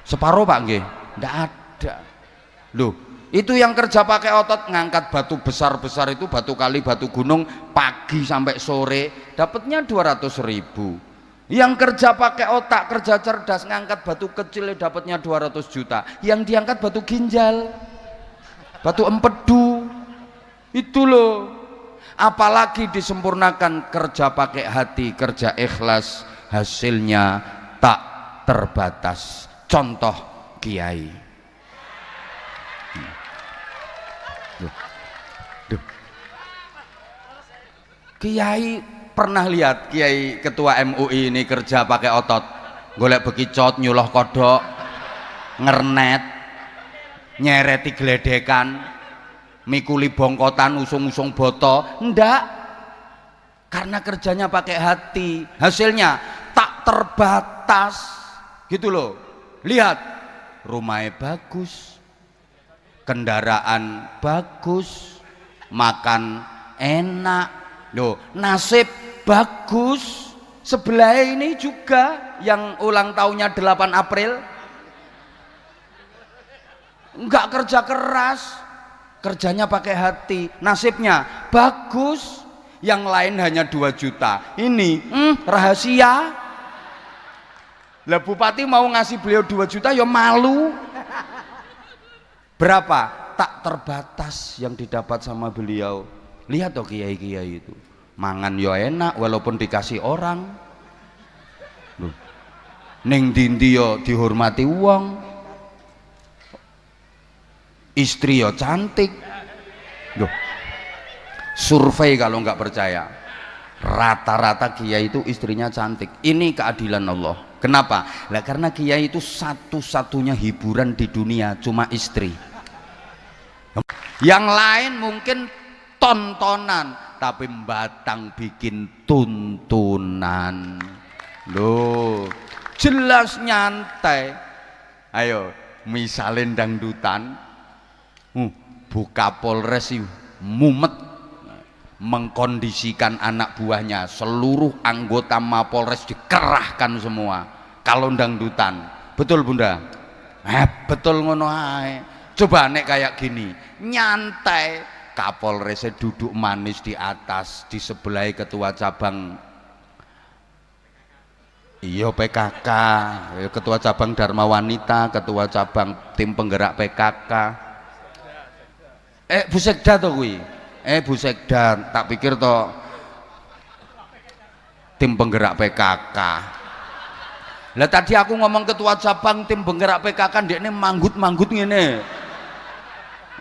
Separuh Pak nggih? Ndak ada. Loh, itu yang kerja pakai otot ngangkat batu besar-besar itu, batu kali, batu gunung pagi sampai sore dapatnya 200.000. Yang kerja pakai otak, kerja cerdas ngangkat batu kecil dapatnya 200 juta. Yang diangkat batu ginjal, batu empedu, itu loh. Apalagi disempurnakan kerja pakai hati, kerja ikhlas, hasilnya tak terbatas. Contoh kiai. Kiai pernah lihat kiai ketua MUI ini kerja pakai otot, golek bekicot, nyuloh kodok, ngernet, nyereti gledekan, mikuli bongkotan, usung-usung boto? Ndak, karena kerjanya pakai hati, hasilnya tak terbatas gitu loh. Lihat, rumahnya bagus, kendaraan bagus, makan enak loh, nasib bagus. Sebelah ini juga yang ulang tahunnya 8 April enggak kerja keras, kerjanya pakai hati, nasibnya bagus. Yang lain hanya 2 juta, ini rahasia. Lah bupati mau ngasih beliau 2 juta ya malu. Berapa? Tak terbatas yang didapat sama beliau. Lihat toh kiai-kiai itu mangan yo enak walaupun dikasih orang. Loh, ning dindi yo dihormati uang, istri yo cantik. Loh, survei kalau nggak percaya, rata-rata kiai itu istrinya cantik. Ini keadilan Allah. Kenapa? Lah karena kiai itu satu-satunya hiburan di dunia cuma istri. Yang lain mungkin tontonan, tapi batang bikin tuntunan. Loh, jelas nyantai. Ayo, misalin dangdutan, buka Polres mumet mengkondisikan anak buahnya, seluruh anggota Mapolres dikerahkan semua kalau dangdutan. Betul Bunda? Betul ngono ae. Coba nek kayak gini, nyantai, Kapolresnya duduk manis di atas, di sebelah ketua cabang iya PKK, ketua cabang Dharma Wanita, ketua cabang tim penggerak PKK. Bu Sekda to kuwi. Bu Sekda, tak pikir to tim penggerak PKK. Lah tadi aku ngomong ketua cabang tim penggerak PKK, ndekne manggut-manggut ngene.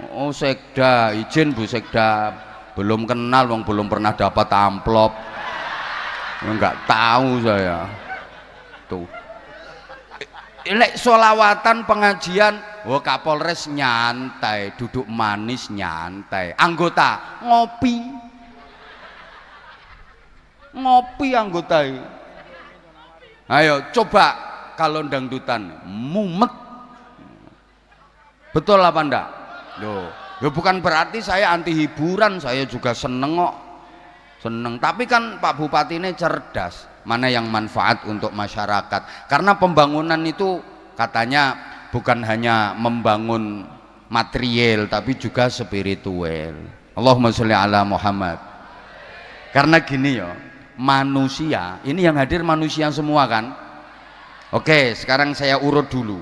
Oh Sekda, izin Bu Sekda, belum kenal wong, belum pernah dapat amplop. Enggak tahu saya. Tuh. Lek solawatan pengajian, Kapolres nyantai, duduk manis nyantai. Anggota ngopi. Ngopi anggota. Ayo coba kalau dangdutan mumet. Betul apa enggak? Loh, ya bukan berarti saya anti hiburan, saya juga seneng kok. Seneng, tapi kan Pak Bupati ini cerdas. Mana yang manfaat untuk masyarakat? Karena pembangunan itu katanya bukan hanya membangun material, tapi juga spiritual. Allahumma sholli ala Muhammad. Karena gini ya, manusia, ini yang hadir manusia semua kan? Oke, sekarang saya urut dulu.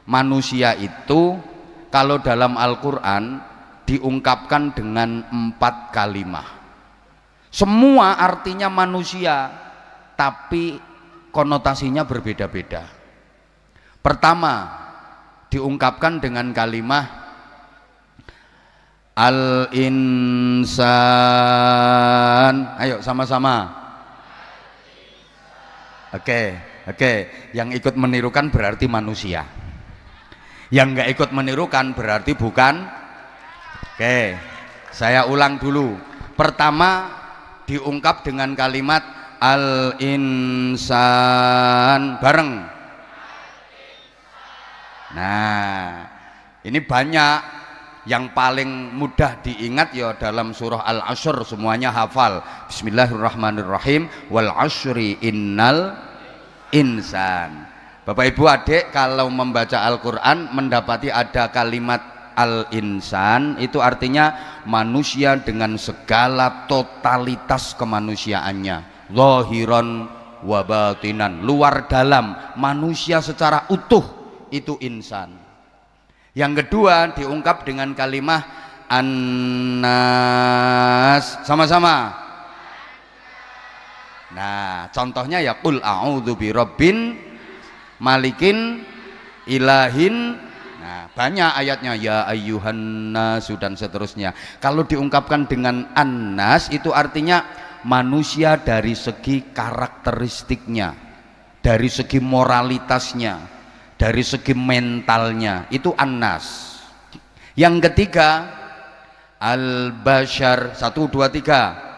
Manusia itu kalau dalam Al-Quran diungkapkan dengan 4 kalimat. Semua artinya manusia, tapi konotasinya berbeda-beda. Pertama diungkapkan dengan kalimat al-insan. Ayo sama-sama. Oke, yang ikut menirukan berarti manusia, yang nggak ikut menirukan berarti bukan. Oke, saya ulang dulu. Pertama diungkap dengan kalimat al-insan bareng. Nah, ini banyak yang paling mudah diingat ya dalam surah Al-Asr, semuanya hafal. Bismillahirrahmanirrahim. Wal asri innal insan. Bapak Ibu adik, kalau membaca Al-Quran mendapati ada kalimat al-insan, itu artinya manusia dengan segala totalitas kemanusiaannya, zahiran wa batinan, luar dalam, manusia secara utuh, itu insan. Yang kedua diungkap dengan kalimat annas, sama-sama. Nah, contohnya ya qul a'udzu birabbin malikin ilahin. Nah, banyak ayatnya, ya ayyuhan nasu dan seterusnya. Kalau diungkapkan dengan annas itu artinya manusia dari segi karakteristiknya, dari segi moralitasnya, dari segi mentalnya, itu annas. Yang ketiga al-bashar, 1 2 3.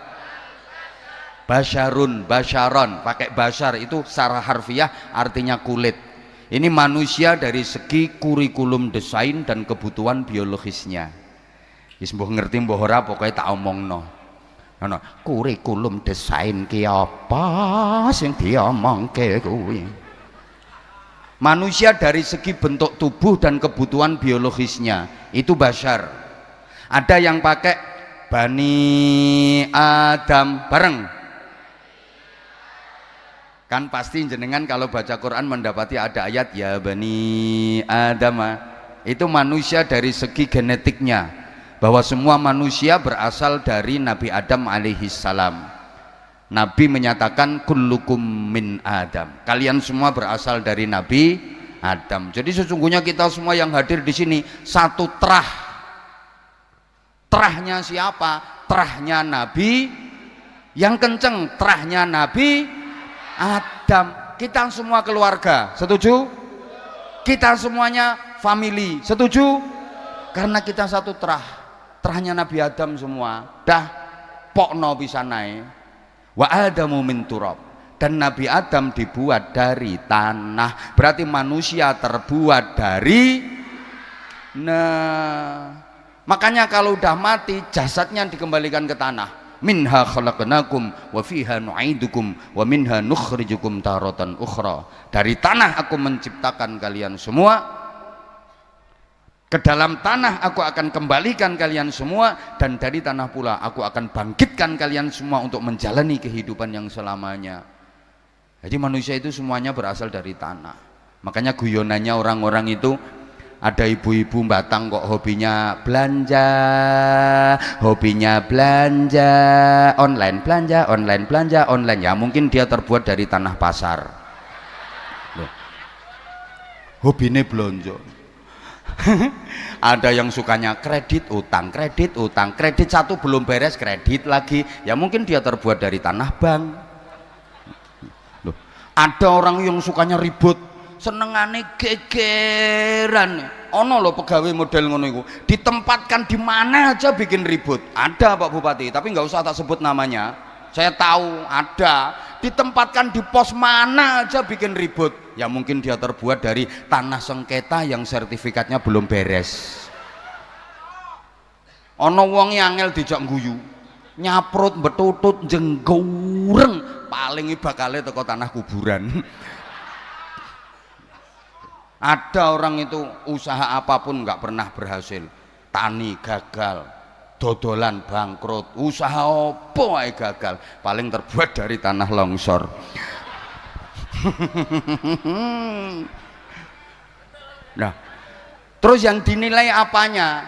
Basyarun, basyaron, pakai basyar itu secara harfiah artinya kulit. Ini manusia dari segi kurikulum desain dan kebutuhan biologisnya. Wis mbuh ngerti mbuh ora pokoke tak omongno. Ana kurikulum desain ki apa sing diomongke kuwi. Manusia dari segi bentuk tubuh dan kebutuhan biologisnya itu basyar. Ada yang pakai Bani Adam bareng. Kan pasti jenengan kalau baca Quran mendapati ada ayat ya Bani Adam. Itu manusia dari segi genetiknya, bahwa semua manusia berasal dari Nabi Adam alaihissalam. Nabi menyatakan kullukum min Adam, kalian semua berasal dari Nabi Adam. Jadi sesungguhnya kita semua yang hadir di sini satu terah. Terahnya siapa? Terahnya Nabi yang kenceng, terahnya Nabi Adam. Kita semua keluarga, setuju? Kita semuanya family, setuju? Karena kita satu terah, terahnya Nabi Adam semua. Dah pokno bisa naik. Wa adamu min turab, dan Nabi Adam dibuat dari tanah, berarti manusia terbuat dari, nah makanya kalau udah mati jasadnya dikembalikan ke tanah. Minha khalaqnakum wa fiha nu'idukum wa minha nukhrijukum taratan ukhra. Dari tanah aku menciptakan kalian semua, ke dalam tanah aku akan kembalikan kalian semua, dan dari tanah pula aku akan bangkitkan kalian semua untuk menjalani kehidupan yang selamanya. Jadi manusia itu semuanya berasal dari tanah. Makanya guyonannya orang-orang itu, ada ibu-ibu Batang kok hobinya belanja, hobinya belanja online, belanja online, belanja online. Ya mungkin dia terbuat dari tanah pasar. Loh, hobinya belanja. Ada yang sukanya kredit utang, kredit utang, kredit satu belum beres kredit lagi. Ya mungkin dia terbuat dari tanah bank. Loh, ada orang yang sukanya ribut, senengane gegeran. Ono loh pegawai model ngono iku, ditempatkan di mana aja bikin ribut. Ada Pak Bupati, tapi nggak usah tak sebut namanya. Saya tahu ada, ditempatkan di pos mana aja bikin ribut. Ya mungkin dia terbuat dari tanah sengketa yang sertifikatnya belum beres. Ono wong angel dijak guyu, nyaprut betutut jenggureng, paling bakale teko tanah kuburan. Ada orang itu usaha apapun nggak pernah berhasil, tani gagal, dodolan bangkrut, usaha opo ae gagal, paling terbuat dari tanah longsor. Nah, terus yang dinilai apanya?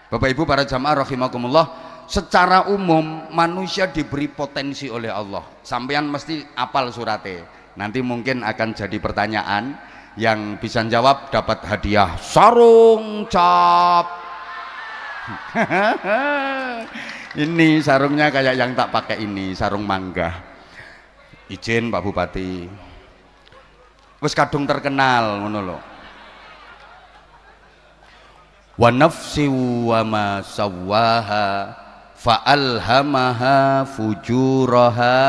Bapak Ibu para jamaah rahimakumullah, secara umum manusia diberi potensi oleh Allah. Sampean mesti apal surate. Nanti mungkin akan jadi pertanyaan, yang bisa jawab dapat hadiah sarung cap. Ini sarungnya kayak yang tak pakai ini, sarung mangga. Izin Pak Bupati. Wes kadung terkenal ngono lho. Wa nafsi wa ma sawwaha fa alhamaha fujuraha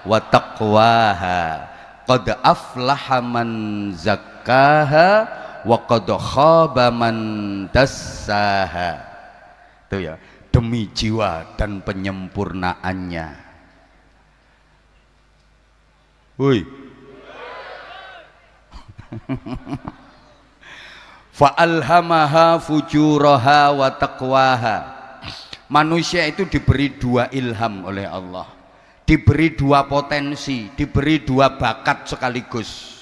wa taqwaha. Qad aflaha man zakkaha wa qad khaba man dassaha. Itu ya, demi jiwa dan penyempurnaannya. Woi. Fa alhamaha fujuraha wa taqwaha. Manusia itu diberi dua ilham oleh Allah, diberi dua potensi, diberi dua bakat sekaligus.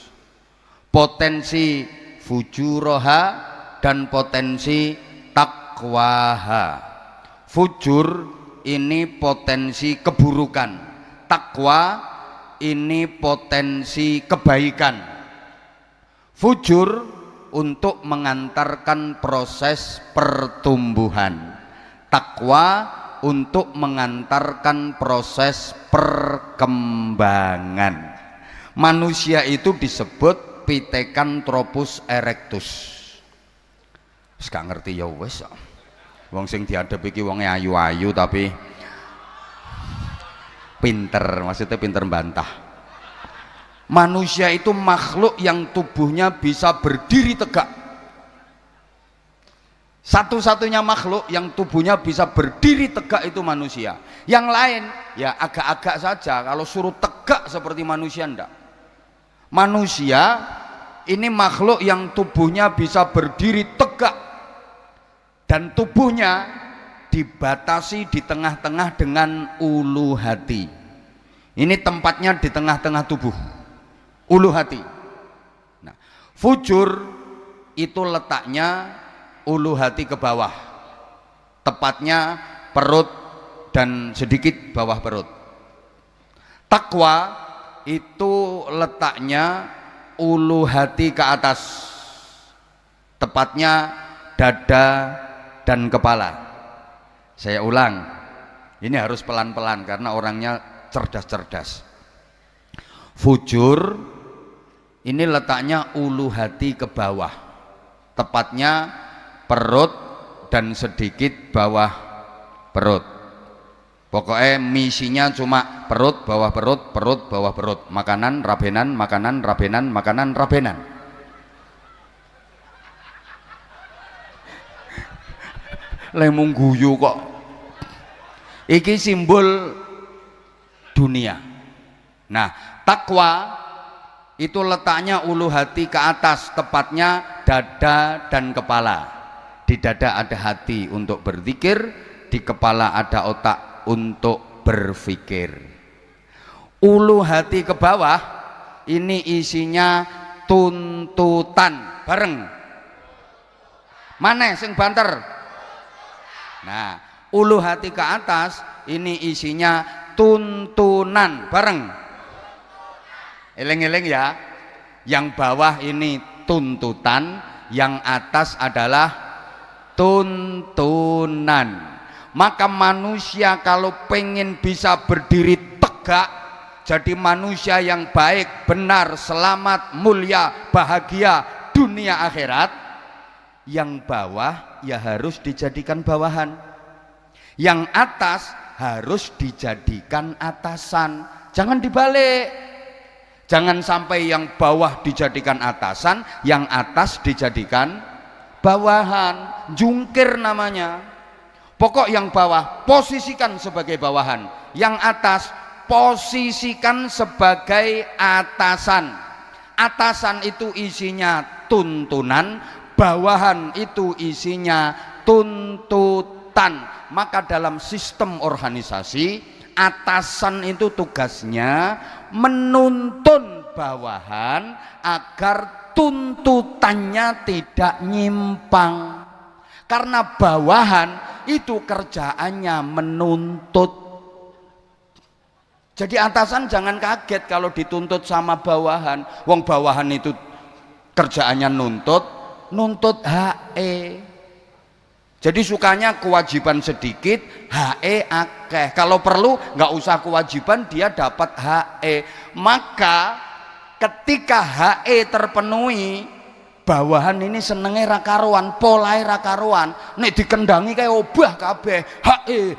Potensi fujuraha dan potensi taqwaha. Fujur ini potensi keburukan, takwa ini potensi kebaikan. Fujur untuk mengantarkan proses pertumbuhan, takwa untuk mengantarkan proses perkembangan. Manusia itu disebut Pithecanthropus erectus. Wis gak ngerti ya wis. Wong sing diadep iki wonge ayu-ayu tapi pinter, maksudnya pinter bantah. Manusia itu makhluk yang tubuhnya bisa berdiri tegak. Satu-satunya makhluk yang tubuhnya bisa berdiri tegak itu manusia. Yang lain ya agak-agak saja, kalau suruh tegak seperti manusia enggak. Manusia ini makhluk yang tubuhnya bisa berdiri tegak dan tubuhnya dibatasi di tengah-tengah dengan ulu hati. Ini tempatnya di tengah-tengah tubuh, ulu hati. Nah, fujur itu letaknya ulu hati ke bawah, tepatnya perut dan sedikit bawah perut. Takwa itu letaknya ulu hati ke atas, tepatnya dada dan kepala. Saya ulang, ini harus pelan-pelan karena orangnya cerdas-cerdas. Fujur ini letaknya ulu hati ke bawah, tepatnya perut dan sedikit bawah perut. Pokoknya misinya cuma perut, bawah perut, perut, bawah perut. Makanan, rabenan, makanan, rabenan, makanan, rabenan. Lemung guyu kok. Iki simbol dunia. Nah, takwa itu letaknya ulu hati ke atas, tepatnya dada dan kepala. Di dada ada hati untuk berzikir, di kepala ada otak untuk berpikir. Ulu hati ke bawah ini isinya tuntutan. Bareng. Mana sing banter? Nah, ulu hati ke atas ini isinya tuntunan. Bareng. Eleng-eleng ya. Yang bawah ini tuntutan, yang atas adalah tuntunan. Maka manusia kalau pengen bisa berdiri tegak, jadi manusia yang baik, benar, selamat, mulia, bahagia dunia akhirat, yang bawah ya harus dijadikan bawahan, yang atas harus dijadikan atasan. Jangan dibalik. Jangan sampai yang bawah dijadikan atasan, yang atas dijadikan bawahan. Jungkir namanya. Pokok yang bawah posisikan sebagai bawahan, yang atas posisikan sebagai atasan. Atasan itu isinya tuntunan, bawahan itu isinya tuntutan. Maka dalam sistem organisasi, atasan itu tugasnya menuntun bawahan agar tuntutannya tidak nyimpang. Karena bawahan itu kerjaannya menuntut. Jadi atasan jangan kaget kalau dituntut sama bawahan. Wong bawahan itu kerjaannya nuntut HE. Jadi sukanya kewajiban sedikit, HE akeh. Kalau perlu nggak usah kewajiban, dia dapat HE. Maka ketika HE terpenuhi, bawahan ini senenge ra karuan, polahe ra karuan. Nek dikendangi kayak obah kabeh, HE.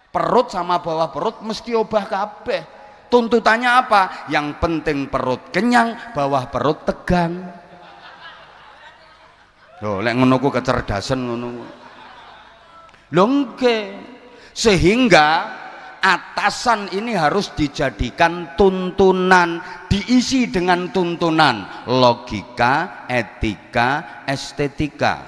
Perut sama bawah perut mesti obah kabeh. Tuntutannya apa? Yang penting perut kenyang, bawah perut tegang. Loh, lek ngono ku kecerdasan ngono. Lho nggih. Sehingga atasan ini harus dijadikan tuntunan, diisi dengan tuntunan logika, etika, estetika,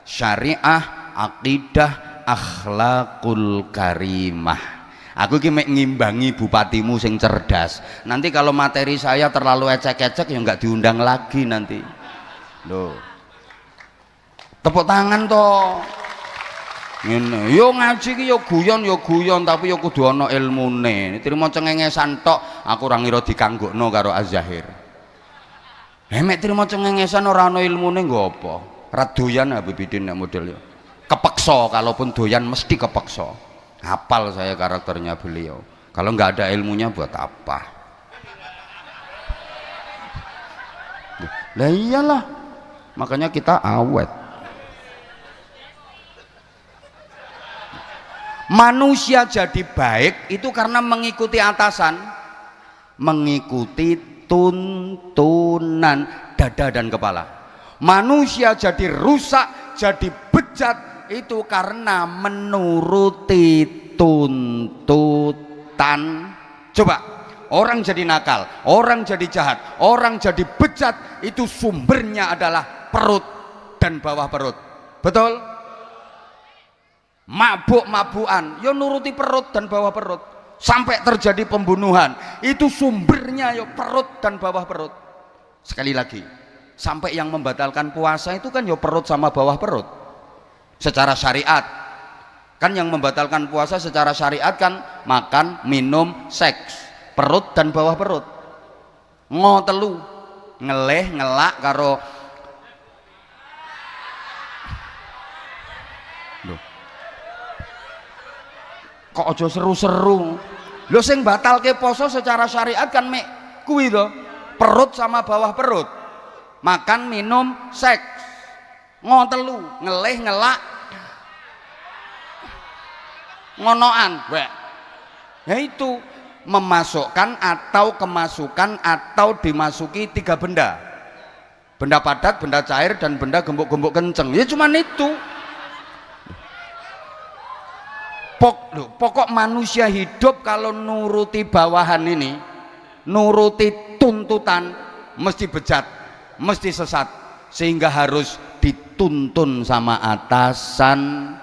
syariah, akidah, akhlakul karimah. Aku ki mek ngimbangi bupatimu sing cerdas. Nanti kalau materi saya terlalu ecek-ecek ya nggak diundang lagi nanti. Loh. Tepuk tangan toh. Ngene, yo ngaji ki yo guyon tapi yo kudu ana ilmune. Trimo cengengesan tok, aku ora ngira dikanggokno karo Az-Zahir. Mek trimo cengengesan ora ana ilmune nggo apa? Radoyan Habib Bidin nek model yo. Kepeksa, kalaupun doyan mesti kepeksa. Hafal saya karakternya beliau. Kalau nggak ada ilmunya buat apa? Lah iyalah. Makanya kita awet. Manusia jadi baik itu karena mengikuti atasan, mengikuti tuntunan dada dan kepala. Manusia jadi rusak, jadi bejat itu karena menuruti tuntutan. Coba, orang jadi nakal, orang jadi jahat, orang jadi bejat, itu sumbernya adalah perut dan bawah perut. Betul? Mabuk-mabukan ya nuruti perut dan bawah perut, sampai terjadi pembunuhan itu sumbernya ya perut dan bawah perut. Sekali lagi, sampai yang membatalkan puasa itu kan ya perut sama bawah perut secara syariat. Kan yang membatalkan puasa secara syariat kan makan, minum, seks, perut dan bawah perut. Ngotelu ngeleh ngelak karo kok aja seru-seru. Lho sing batalke poso secara syariat kan mek kuwi to, perut sama bawah perut. Makan, minum, seks. Ngotelu, ngeleh, ngelak. Ngonoan, wek. Ya itu memasukkan atau kemasukan atau dimasuki 3 benda. Benda padat, benda cair dan benda gembuk-gembuk kenceng. Ya cuman itu. Pokok manusia hidup kalau nuruti bawahan ini, nuruti tuntutan, mesti bejat, mesti sesat, sehingga harus dituntun sama atasan.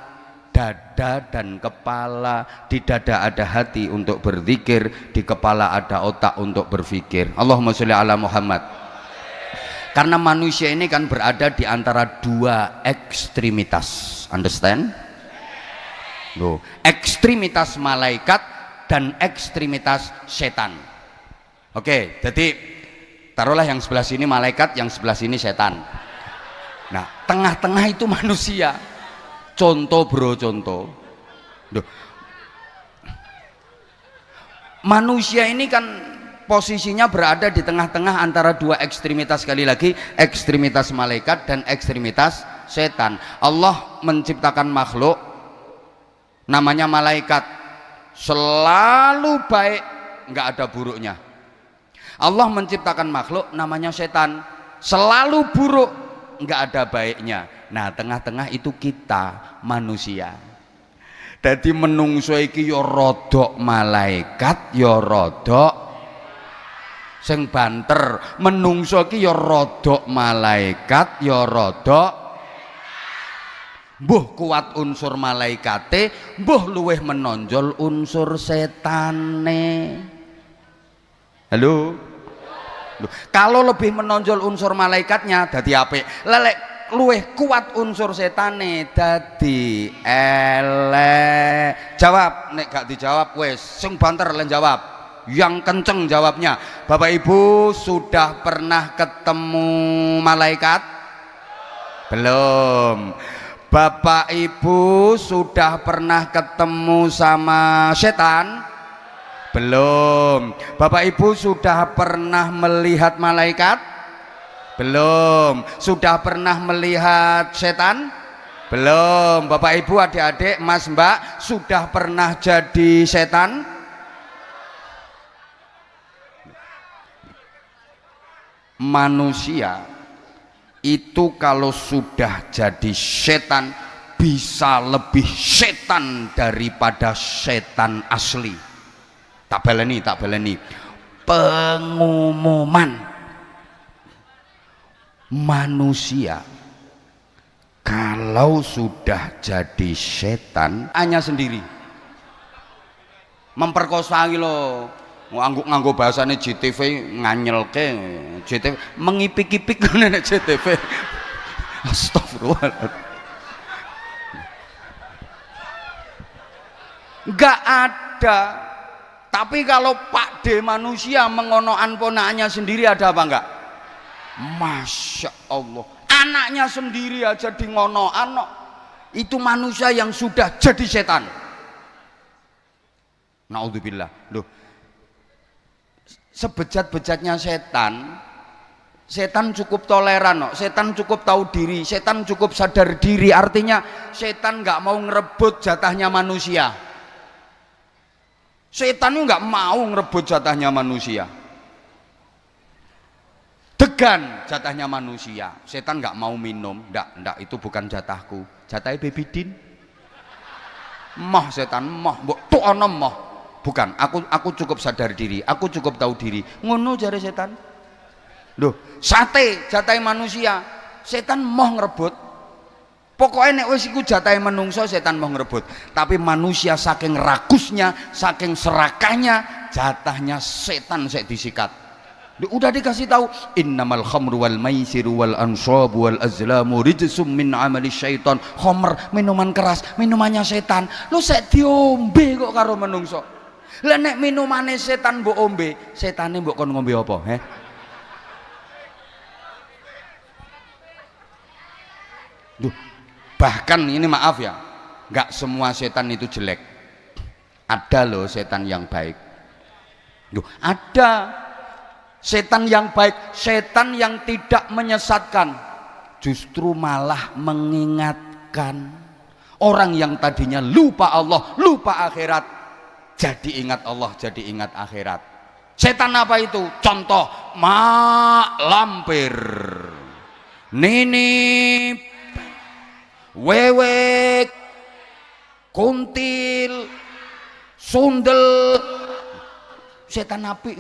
Dada dan kepala, di dada ada hati untuk berzikir, di kepala ada otak untuk berpikir. Allahumma sholli ala Muhammad. Karena manusia ini kan berada di antara 2 ekstremitas, understand? Loh, ekstremitas malaikat dan ekstremitas setan. Oke, jadi taruhlah yang sebelah sini malaikat, yang sebelah sini setan. Nah, tengah-tengah itu manusia. Contoh bro, contoh. Loh. Manusia ini kan posisinya berada di tengah-tengah antara 2 ekstremitas, sekali lagi ekstremitas malaikat dan ekstremitas setan. Allah menciptakan makhluk namanya malaikat, selalu baik, nggak ada buruknya. Allah menciptakan makhluk namanya setan, selalu buruk, nggak ada baiknya. Nah, tengah-tengah itu kita manusia. Jadi menungso iki ya rodok malaikat, ya rodok sing banter. Menungso iki ya rodok malaikat, ya rodok mbuh kuat unsur malaikate, mbuh luweh menonjol unsur setane. Halo? Loh, kalau lebih menonjol unsur malaikatnya dadi apik. Lelek luweh kuat unsur setane dadi elek. Jawab, nek gak dijawab wes sing banter len jawab. Yang kenceng jawabnya. Bapak Ibu sudah pernah ketemu malaikat? Belum. Bapak Ibu sudah pernah ketemu sama setan? Belum. Bapak Ibu sudah pernah melihat malaikat? Belum. Sudah pernah melihat setan? Belum. Bapak Ibu, adik-adik, Mas Mbak, sudah pernah jadi setan? Manusia itu kalau sudah jadi setan bisa lebih setan daripada setan asli. Tak baleni. Pengumuman, manusia kalau sudah jadi setan hanya sendiri memperkosa lo, nganggo bahasane JTV nganyelke, JTV mengipik-ipik ngene JTV. Astagfirullah. Enggak ada. Tapi kalau Pak D manusia mengonoan ponakannya sendiri ada apa enggak? Masya Allah. Anaknya sendiri aja di ngonoan, itu manusia yang sudah jadi setan. Naudzubillah. Loh, sebejat-bejatnya setan cukup toleran, setan cukup tahu diri, setan cukup sadar diri. Artinya setan nggak mau ngerebut jatahnya manusia. Setan itu nggak mau ngerebut jatahnya manusia. Degan jatahnya manusia. Setan nggak mau minum, ndak itu bukan jatahku, jatahnya Baby Din. Mah setan mah, mbok tuh ono mah. Bukan, aku cukup sadar diri, aku cukup tahu diri. Ngono jare setan. Loh, sate jatahnya manusia, setan mau ngerebut. Pokoknya nek wis iku jatahnya menungso, setan mau ngerebut. Tapi manusia saking rakusnya, saking serakahnya, jatahnya setan sek disikat. Udah dikasih tahu, innamal khamru wal maisiru wal ansabu wal azlamu rijsum min amali syaitan. Khamr, minuman keras, minumannya setan. Lu sek diombe kok karo menungso. Lah nek minumane setan mbok ombe, setane mbok kon ngombe apa, he? Duh, bahkan ini maaf ya, nggak semua setan itu jelek. Ada loh setan yang baik. Duh, ada setan yang baik, setan yang tidak menyesatkan, justru malah mengingatkan. Orang yang tadinya lupa Allah, lupa akhirat, jadi ingat Allah, jadi ingat akhirat. Setan apa itu? Contoh, mak lampir, nini, wewek, kuntil, sundel. Setan api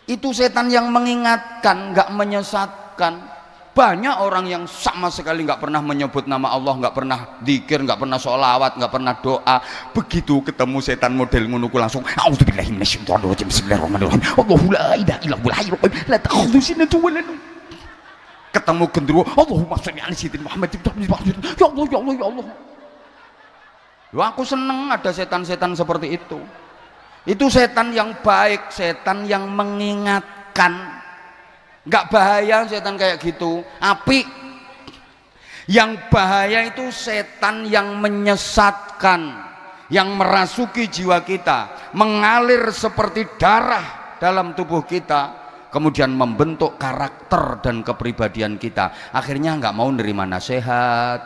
itu setan yang mengingatkan, nggak menyesatkan. Banyak orang yang sama sekali nggak pernah menyebut nama Allah, nggak pernah dzikir, nggak pernah sholawat, nggak pernah doa. Begitu ketemu setan model ngono langsung a'udzubillahi minasyaitonirrajim, bismillahirrahmanirrahim, Allahu la ilaha illallah hayyul qayyum la ta'khudhuhu sinatun wa la nawm. Ketemu gendruwo, Allahumma sholli ala sayyidina Muhammad, ya Allah ya Allah ya Allah. Wah, aku seneng ada setan-setan seperti itu. Itu setan yang baik, setan yang mengingatkan. Nggak bahaya setan kayak gitu, api. Yang bahaya itu setan yang menyesatkan, yang merasuki jiwa kita, mengalir seperti darah dalam tubuh kita, kemudian membentuk karakter dan kepribadian kita. Akhirnya nggak mau nerima nasihat,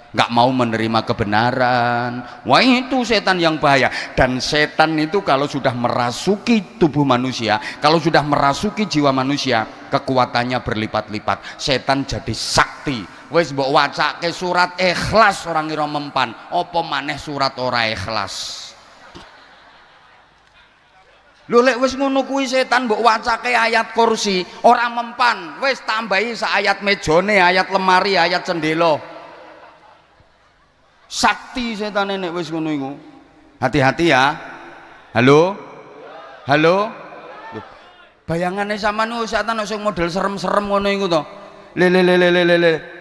nggak mau menerima kebenaran. Wah, itu setan yang bahaya. Dan setan itu kalau sudah merasuki tubuh manusia, kalau sudah merasuki jiwa manusia, kekuatannya berlipat-lipat. Setan jadi sakti. Wis mbok wacake surat Ikhlas orang ngira mempan, apa maneh surat ora ikhlas. Lho lek wis ngono kuwi setan mbok wacake ayat kursi ora mempan, wis tambahi sak ayat mejane, ayat lemari, ayat cendela. Sakti setan nek wis ngono iku. Hati-hati ya. Halo? Halo? Loh, bayangane sampean setan sing model serem-serem ngono iku to. Le.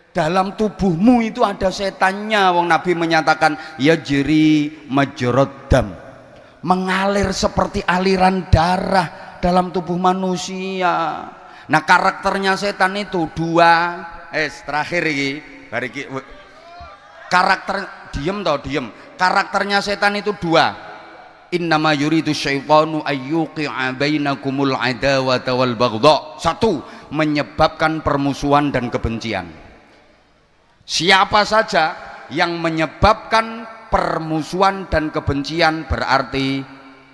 Dalam tubuhmu itu ada setannya. Wong Nabi menyatakan yajri majrad dam. Mengalir seperti aliran darah dalam tubuh manusia. Nah, karakternya setan itu dua. Terakhir iki, bariki karakter diem. Karakternya setan itu dua. Innama yuridu syaitanu ayyuqi'a bainakumul adawata wal baghdha. Satu, menyebabkan permusuhan dan kebencian. Siapa saja yang menyebabkan permusuhan dan kebencian berarti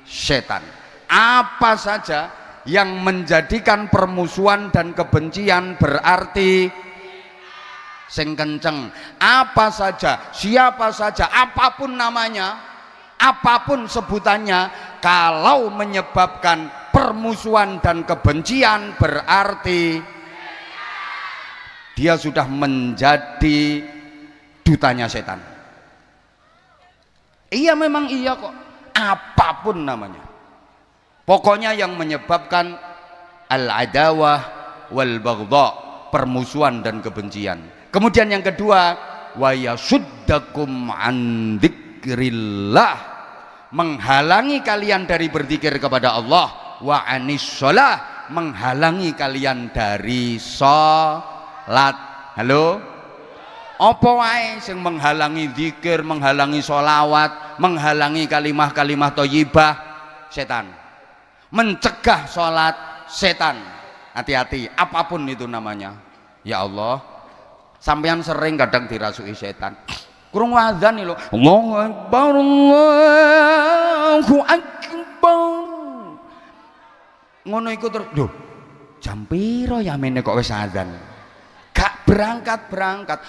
setan. Apa saja yang menjadikan permusuhan dan kebencian berarti sing kenceng. Apa saja, siapa saja, apapun namanya, apapun sebutannya, kalau menyebabkan permusuhan dan kebencian berarti dia sudah menjadi dutanya setan. Iya, memang iya kok, apapun namanya, pokoknya yang menyebabkan al-adawah wal baghdha, permusuhan dan kebencian. Kemudian yang kedua, wa yasuddakum an dzikrillah, menghalangi kalian dari berzikir kepada Allah, wa anis shalah, menghalangi kalian dari salat. Halo? Apa wae sing menghalangi zikir, menghalangi sholawat, menghalangi kalimah-kalimah thayyibah, setan. Mencegah sholat, setan. Hati-hati, apapun itu namanya. Ya Allah, sampean sering kadang dirasuki setan. Kurung wazan lho, Allahu Akbar, Allahu Akbar. Ngono iku terus, lho, jam piro ya mene kok wis azan? Gak berangkat.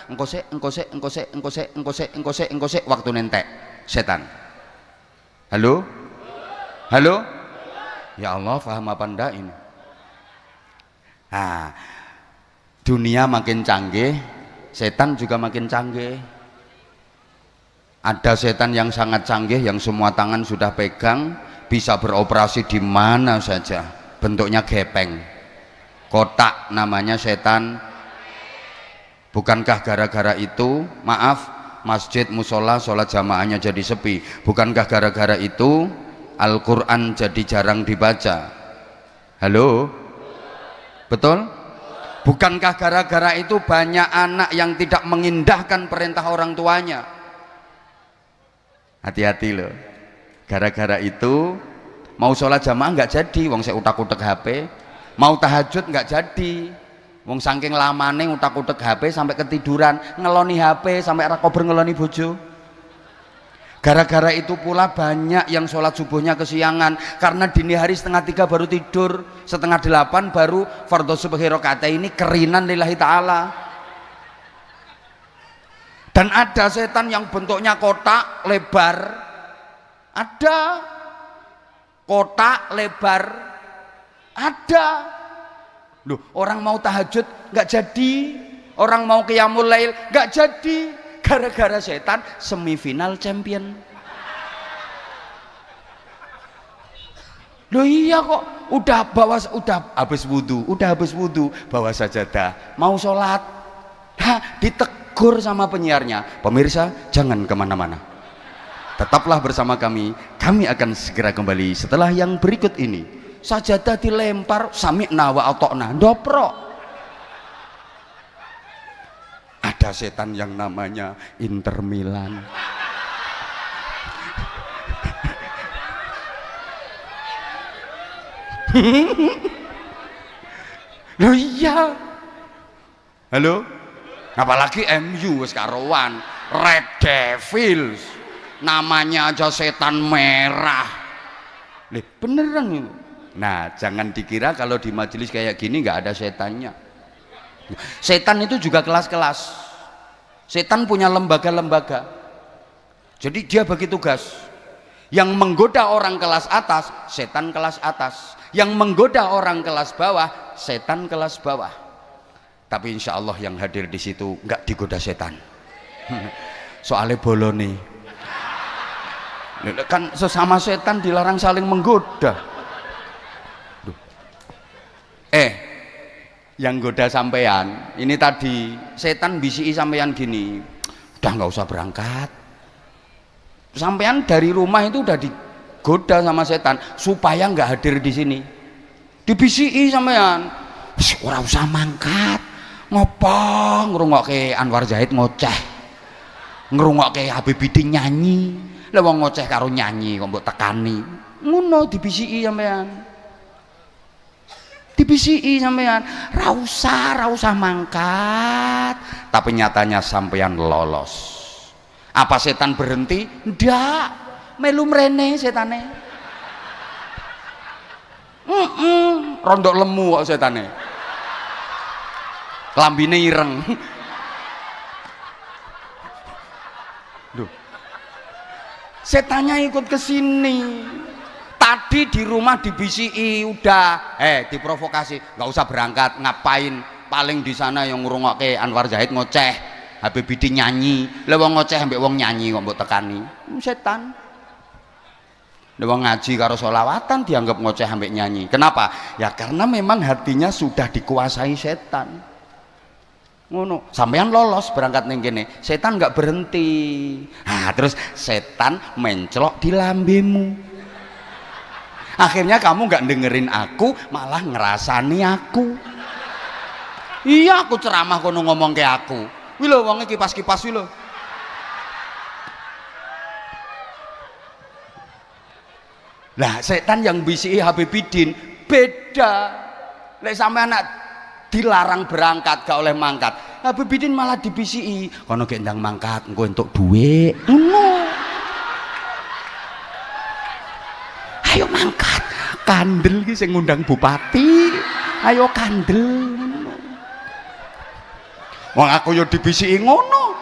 Engko sik, waktu nentek setan. Halo? Halo? Ya Allah, paham apa ndak ini? Nah, dunia makin canggih, setan juga makin canggih. Ada setan yang sangat canggih, yang semua tangan sudah pegang, bisa beroperasi di mana saja, bentuknya gepeng, kotak, namanya setan. Bukankah gara-gara itu, maaf, masjid, musola, sholat jamaahnya jadi sepi? Bukankah gara-gara itu Al-Quran jadi jarang dibaca? Halo? Betul? Bukankah gara-gara itu banyak anak yang tidak mengindahkan perintah orang tuanya? Hati-hati loh. Gara-gara itu mau sholat jamaah nggak jadi, wong saya utak-utak HP. Mau tahajud nggak jadi, wong saking lamane utak-utak HP sampai ketiduran, ngeloni HP sampai ra kober ngeloni bojo. Gara-gara itu pula banyak yang sholat subuhnya kesiangan karena dini hari 7:30 baru tidur, 7:30 baru fardhu subhi rakaat ini kerinan lillahi ta'ala. Dan ada setan yang bentuknya kotak lebar, ada kotak lebar, ada. Loh, orang mau tahajud nggak jadi, orang mau qiyamul lail nggak jadi, gara-gara setan semifinal champion. Loh iya kok, udah habis wudhu, bawa sajadah, mau sholat, ditegur sama penyiarnya, pemirsa jangan kemana-mana, tetaplah bersama kami akan segera kembali setelah yang berikut ini. Sajadah dilempar, sami'na wa ata'na, ndoprok. Ada setan yang namanya Inter Milan. Loh iya. Halo? Apalagi MU wis karuan, Red Devils. Namanya aja setan merah. Beneran ini. Nah, jangan dikira kalau di majelis kayak gini nggak ada setannya. Setan itu juga kelas-kelas. Setan punya lembaga-lembaga. Jadi dia bagi tugas. Yang menggoda orang kelas atas, setan kelas atas. Yang menggoda orang kelas bawah, setan kelas bawah. Tapi insya Allah yang hadir di situ nggak digoda setan. Soalnya bolone. Kan sesama setan dilarang saling menggoda. Yang goda sampean ini tadi setan bisiki sampean gini, udah nggak usah berangkat. Sampean dari rumah itu udah digoda sama setan supaya nggak hadir di sini. Dibisiki sampean, ora usah mangkat, ngopo ngrungokke Anwar Zahid ngoceh, ngrungokke Habib Biding nyanyi, lha wong ngoceh karo nyanyi kok mbok tekani, ngono dibisiki sampean. Dibisiki sampean, ra usah mangkat, tapi nyatanya sampeyan lolos. Apa setan berhenti? Ndak, melu mrene setane. Rondok lemu kok setane. Lambine ireng. Duh. Setannya ikut ke sini. Tadi di rumah dibisiki, udah diprovokasi, nggak usah berangkat, ngapain? Paling di sana yang ngrungokke Anwar Zahid ngoceh. Habib Bidin nyanyi, lha wong ngoceh ambek wong nyanyi kok mbok tekani. Setan. Lha wong ngaji karo sholawatan dianggap ngoceh ambek nyanyi. Kenapa? Ya karena memang hatinya sudah dikuasai setan. Ngono. Sampean lolos berangkat ning kene, setan nggak berhenti. Nah, terus setan mencelok di lambemu. Akhirnya kamu nggak dengerin aku, malah ngerasani aku. Iya, aku ceramah kono ngomong ke aku. Wih lho wongnya kipas-kipas wih lho. Lah setan yang bisi Habib Bidin beda. Lek sampe anak dilarang berangkat gak oleh mangkat, Habib Bidin malah dibisi. Kono gek ndang mangkat engko entuk dhuwit. Ayo mangkat. Kandel ki sing ngundang bupati. Ayo kandel. Wong aku yo dibisiki ngono.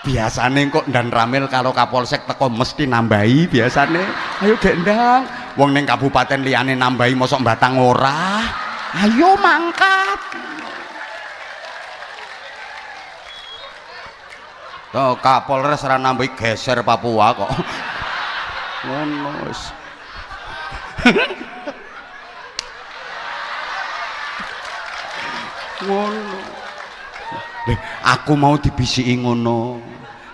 Biasane kok dan Ramil kalau Kapolsek teko mesti nambahi biasane. Ayo gek ndang. Wong ning kabupaten liyane nambahi mosok Batang ora. Ayo mangkat. Tuh Kapolres ora nambahi geser Papua kok. Ngono wis. Ngono. Aku mau dibisiki ngono.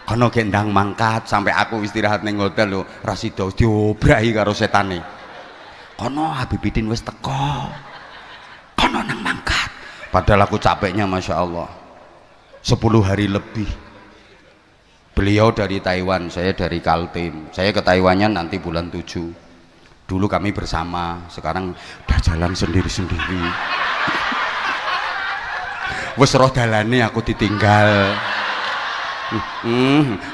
Kono gendang mangkat sampai aku istirahat ning hotel lho, ra sida diobrahi karo setane. Kono Habib Bidin wis teko. Kono nang mangkat. Padahal aku capeknya Masya Allah 10 hari lebih. Beliau dari Taiwan, saya dari Kaltim. Saya ke Taiwannya nanti bulan 7. Dulu kami bersama, sekarang udah jalan sendiri-sendiri. Wes roh dalane aku ditinggal.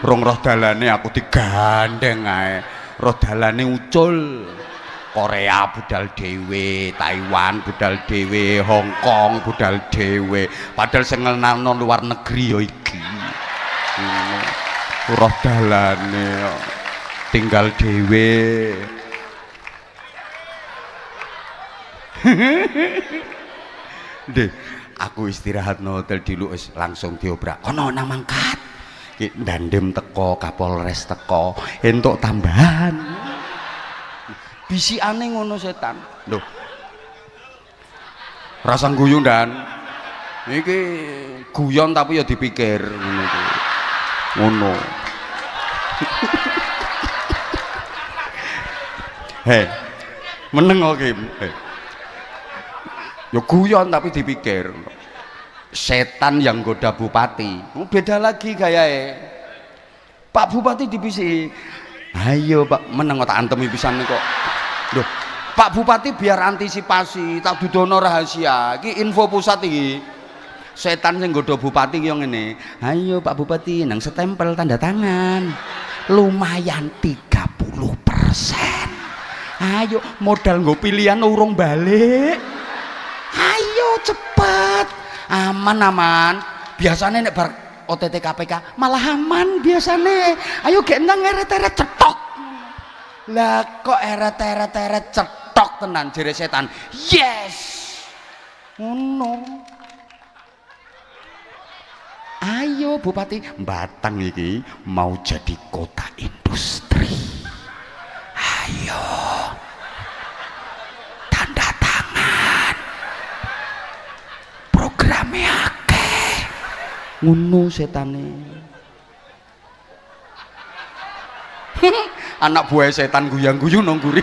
Rong roh dalane aku digandeng ae. Roh dalane ucul. Korea budal dhewe, Taiwan budal dhewe, Hong Kong budal dhewe. Padahal sing ngenalno luar negeri ya iki. Roh dalane tinggal dhewe. Deh, aku istirahat no hotel dulu langsung diobrak. Ono nang mangkat. Ki Dandem teko, Kapolres teko, entuk tambahan. Bisikane ngono setan. Loh. Rasa guyu dan iki guyon tapi ya dipikir ngono iki. Ngono. Hei. Meneng kok Kim. Ya guyon tapi dipikir. Setan yang goda bupati beda lagi gayae. Pak Bupati dibisi. Ayo Pak, meneng tak antemi pisan kok. Loh, Pak Bupati biar antisipasi, tak dudono rahasia. Iki info pusat iki. Setan yang goda bupati yang ngene. Ayo Pak Bupati nang setempel tanda tangan. Lumayan 30%. Ayo modal nggo pilihan urung balik. Ayo cepet. Aman. Biasanya nek bar OTT KPK malah aman biasanya. Ayo gek nang eret-eret cetok. Lah kok eret-eret cetok tenan jere setan. Yes. Ngono. Ayo Bupati, Batang iki mau jadi kota industri. Ayo. Tanda tangan. Programnya akeh. Ngono setane. Anak buah setan guyang-guyu nang guri.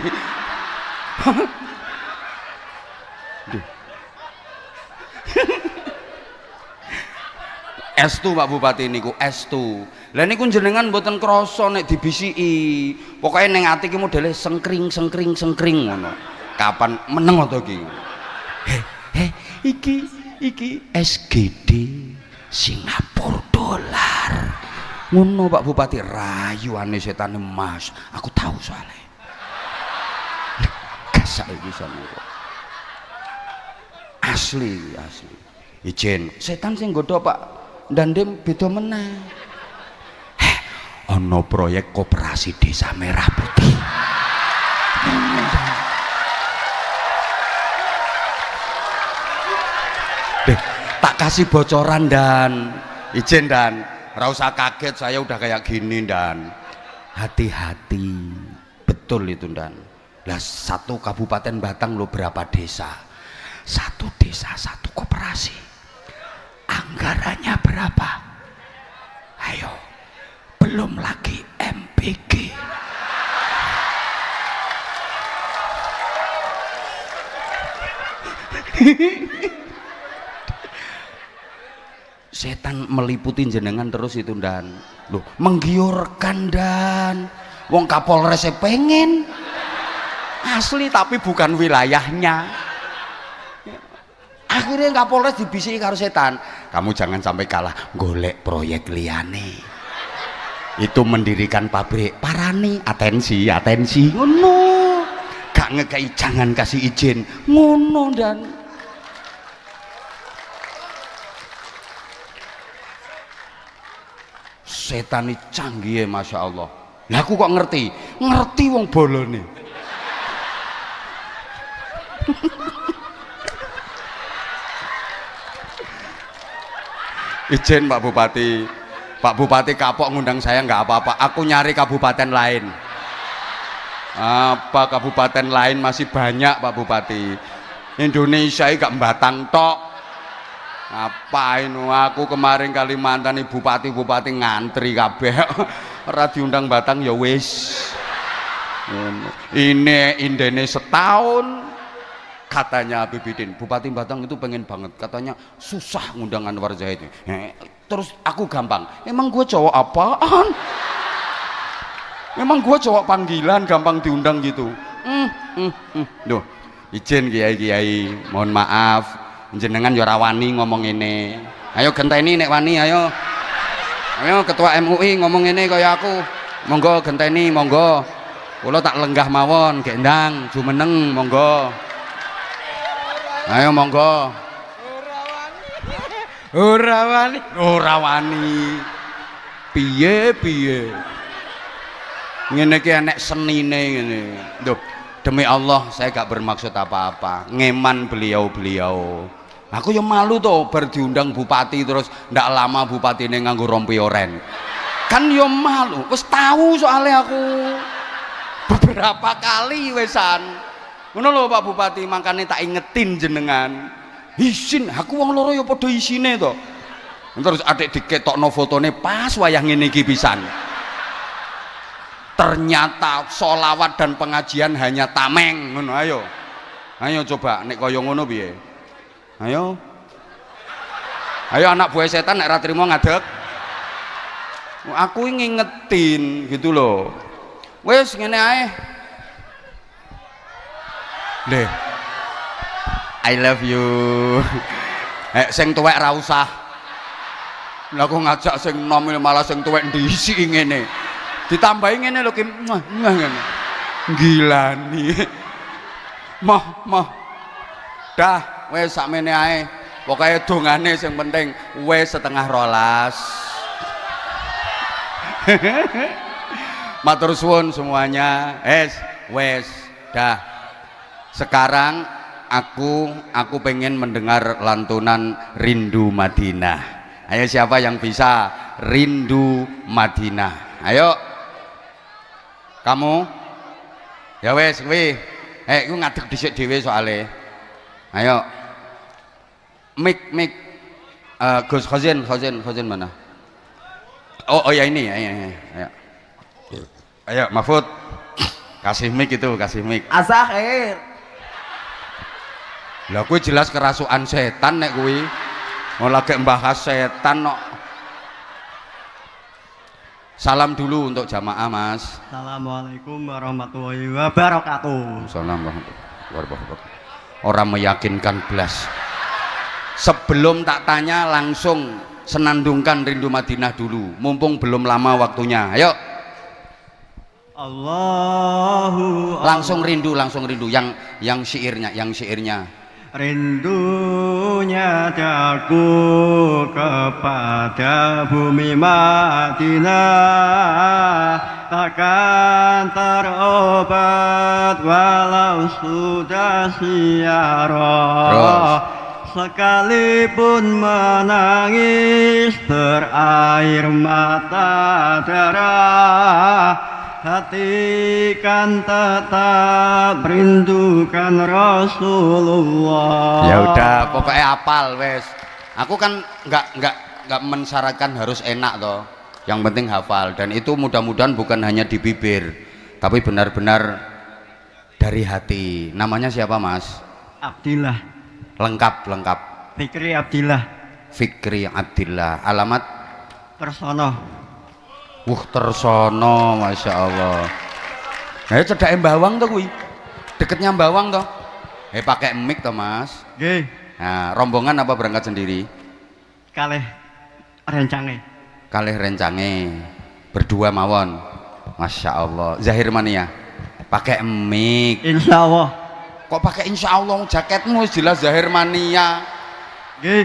Estu Pak Bupati niku estu. Lah niku jenengan mboten krasa nek dibisiki. Pokoke ning ati ki modele sengkring ngono. Kapan meneng to iki? Iki SGD. Singapura dolar. Ngono Pak Bupati, rayuane setan Mas. Aku tahu soalnya. Gasak iki sampe. Asli. Ijen, setan sing nggodha Pak Dandem beda meneh. Ana proyek koperasi desa Merah Putih. Tak kasih bocoran dan izin dan ora usah kaget, saya udah kayak gini dan hati-hati, betul itu dan. Lah satu kabupaten Batang lo berapa desa? Satu desa satu koperasi, anggarannya berapa? Ayo, belum lagi MPG. Setan meliputi jenengan terus itu dan loh menggiurkan dan wong Kapolres pengen asli tapi bukan wilayahnya. Akhirnya Kapolres dibisiki karo setan, kamu jangan sampai kalah golek proyek liyane. Itu mendirikan pabrik, parani atensi ngono. Gak ngekei jangan kasih izin ngono dan setan ini canggih ya Masya Allah. Nah aku kok ngerti wong bolone. Izin Pak Bupati kapok ngundang saya nggak apa-apa, aku nyari kabupaten lain. Apa kabupaten lain masih banyak Pak Bupati. Indonesia ini gak Batang tok. Ngapain aku kemarin Kalimantan bupati ngantri kabeh ora diundang Batang ya wis. Ini indene setahun katanya Abidin Bupati Batang itu pengen banget, katanya susah ngundang Anwar Zahid. Terus aku gampang, emang gue cowok apaan? Memang gue cowok panggilan gampang diundang gitu. Duh, izin kiai, mohon maaf jenengan yo ora wani ngomong ini. Ayo genteni nek wani, ayo ketua MUI ngomong ini kaya aku. Monggo genteni, monggo. Kula tak lenggah mawon, gendang, jumeneng, monggo. Ayo monggo. Ora wani. Piye? Ngene iki enek senine ngene. Duh, demi Allah saya gak bermaksud apa-apa. Ngeman beliau. Aku yang malu tuh bar diundang bupati terus ndak lama bupati ini nganggo rompi oren. Kan yo malu, wis tahu soalnya aku beberapa kali wesan. Ngono lho Pak Bupati, makanya tak ingetin jenengan. Isin, aku wong loro yo padha isine to. Terus adik diketokno fotone pas wayah ngene iki pisan. Ternyata sholawat dan pengajian hanya tameng ngono. Ayo coba nek kaya ngono piye? Ayo anak buah setan nek ra trimo ngadeg. Aku ngingetin gitu loh. Wes ngene ae. Leh. I love you. Sing tuwek ra usah. Lah aku ngajak sing nom malah sing tuwek ndisi ngene. Ditambahi ngene lho Kim. Ngene. Gilani. Mah. Dah wes sakmene ae. Pokoke dongane sing penting wes 11:30. Matur suwun semuanya. Wes dah. Sekarang aku pengen mendengar lantunan Rindu Madinah. Ayo siapa yang bisa Rindu Madinah? Ayo. Kamu? Ya wes kuwi. Iku ngadeg dhisik dhewe soalé. Ayo. Mik Gus Khazin mana? Oh ya ini. Ayo Mahfud. Kasih mic itu, kasih mic.
Asakhir.
Lah kuwi jelas kerasukan setan nek kuwi. Mau lagi membahas setan no. Salam dulu untuk jamaah Mas.
Assalamualaikum warahmatullahi wabarakatuh.
Assalamualaikum warahmatullahi wabarakatuh. Orang meyakinkan belas. Sebelum tak tanya langsung senandungkan rindu Madinah dulu mumpung belum lama waktunya. Ayo
Allahu
langsung rindu yang syairnya
rindunya daku kepada bumi Madinah takkan terobat walau sudah siarah sekalipun menangis berair mata darah hati kan tetap rindukan Rasulullah.
ya udah pokoknya apal wes aku kan nggak mensyaratkan harus enak toh yang penting hafal dan itu mudah-mudahan bukan hanya di bibir tapi benar-benar dari hati. Namanya siapa mas?
Abdillah
lengkap Fikri Abdillah alamat
Tersono
Tersono masya Allah. Nah cedak Mbawang tuh kuwi deketnya Mbawang toh pakai mic toh mas.
nggih
Nah rombongan apa berangkat sendiri?
kalih
rencange berdua mawon masya Allah. Zahir Mania pakai mic
insya Allah.
kok pakai insya Allah jaketmu jelas Zahir Mania
nggih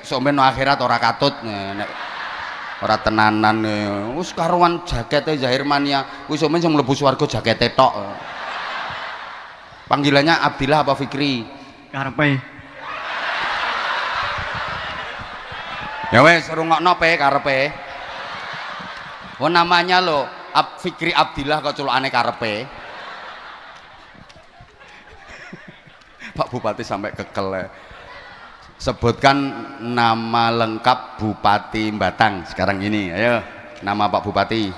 sampe no akhirat ora katut nek ora tenanan wis karuan jakete Zahir Mania wis sampe sing mlebu swarga jakete tok. Panggilannya Abdillah apa Fikri?
karepe
Ya wes rungokno pe karepe. Oh namanya lo Fikri Abdillah kok culukane karepe. Pak Bupati sampai kekel. Sebutkan nama lengkap Bupati Batang sekarang ini. Ayo, nama Pak Bupati.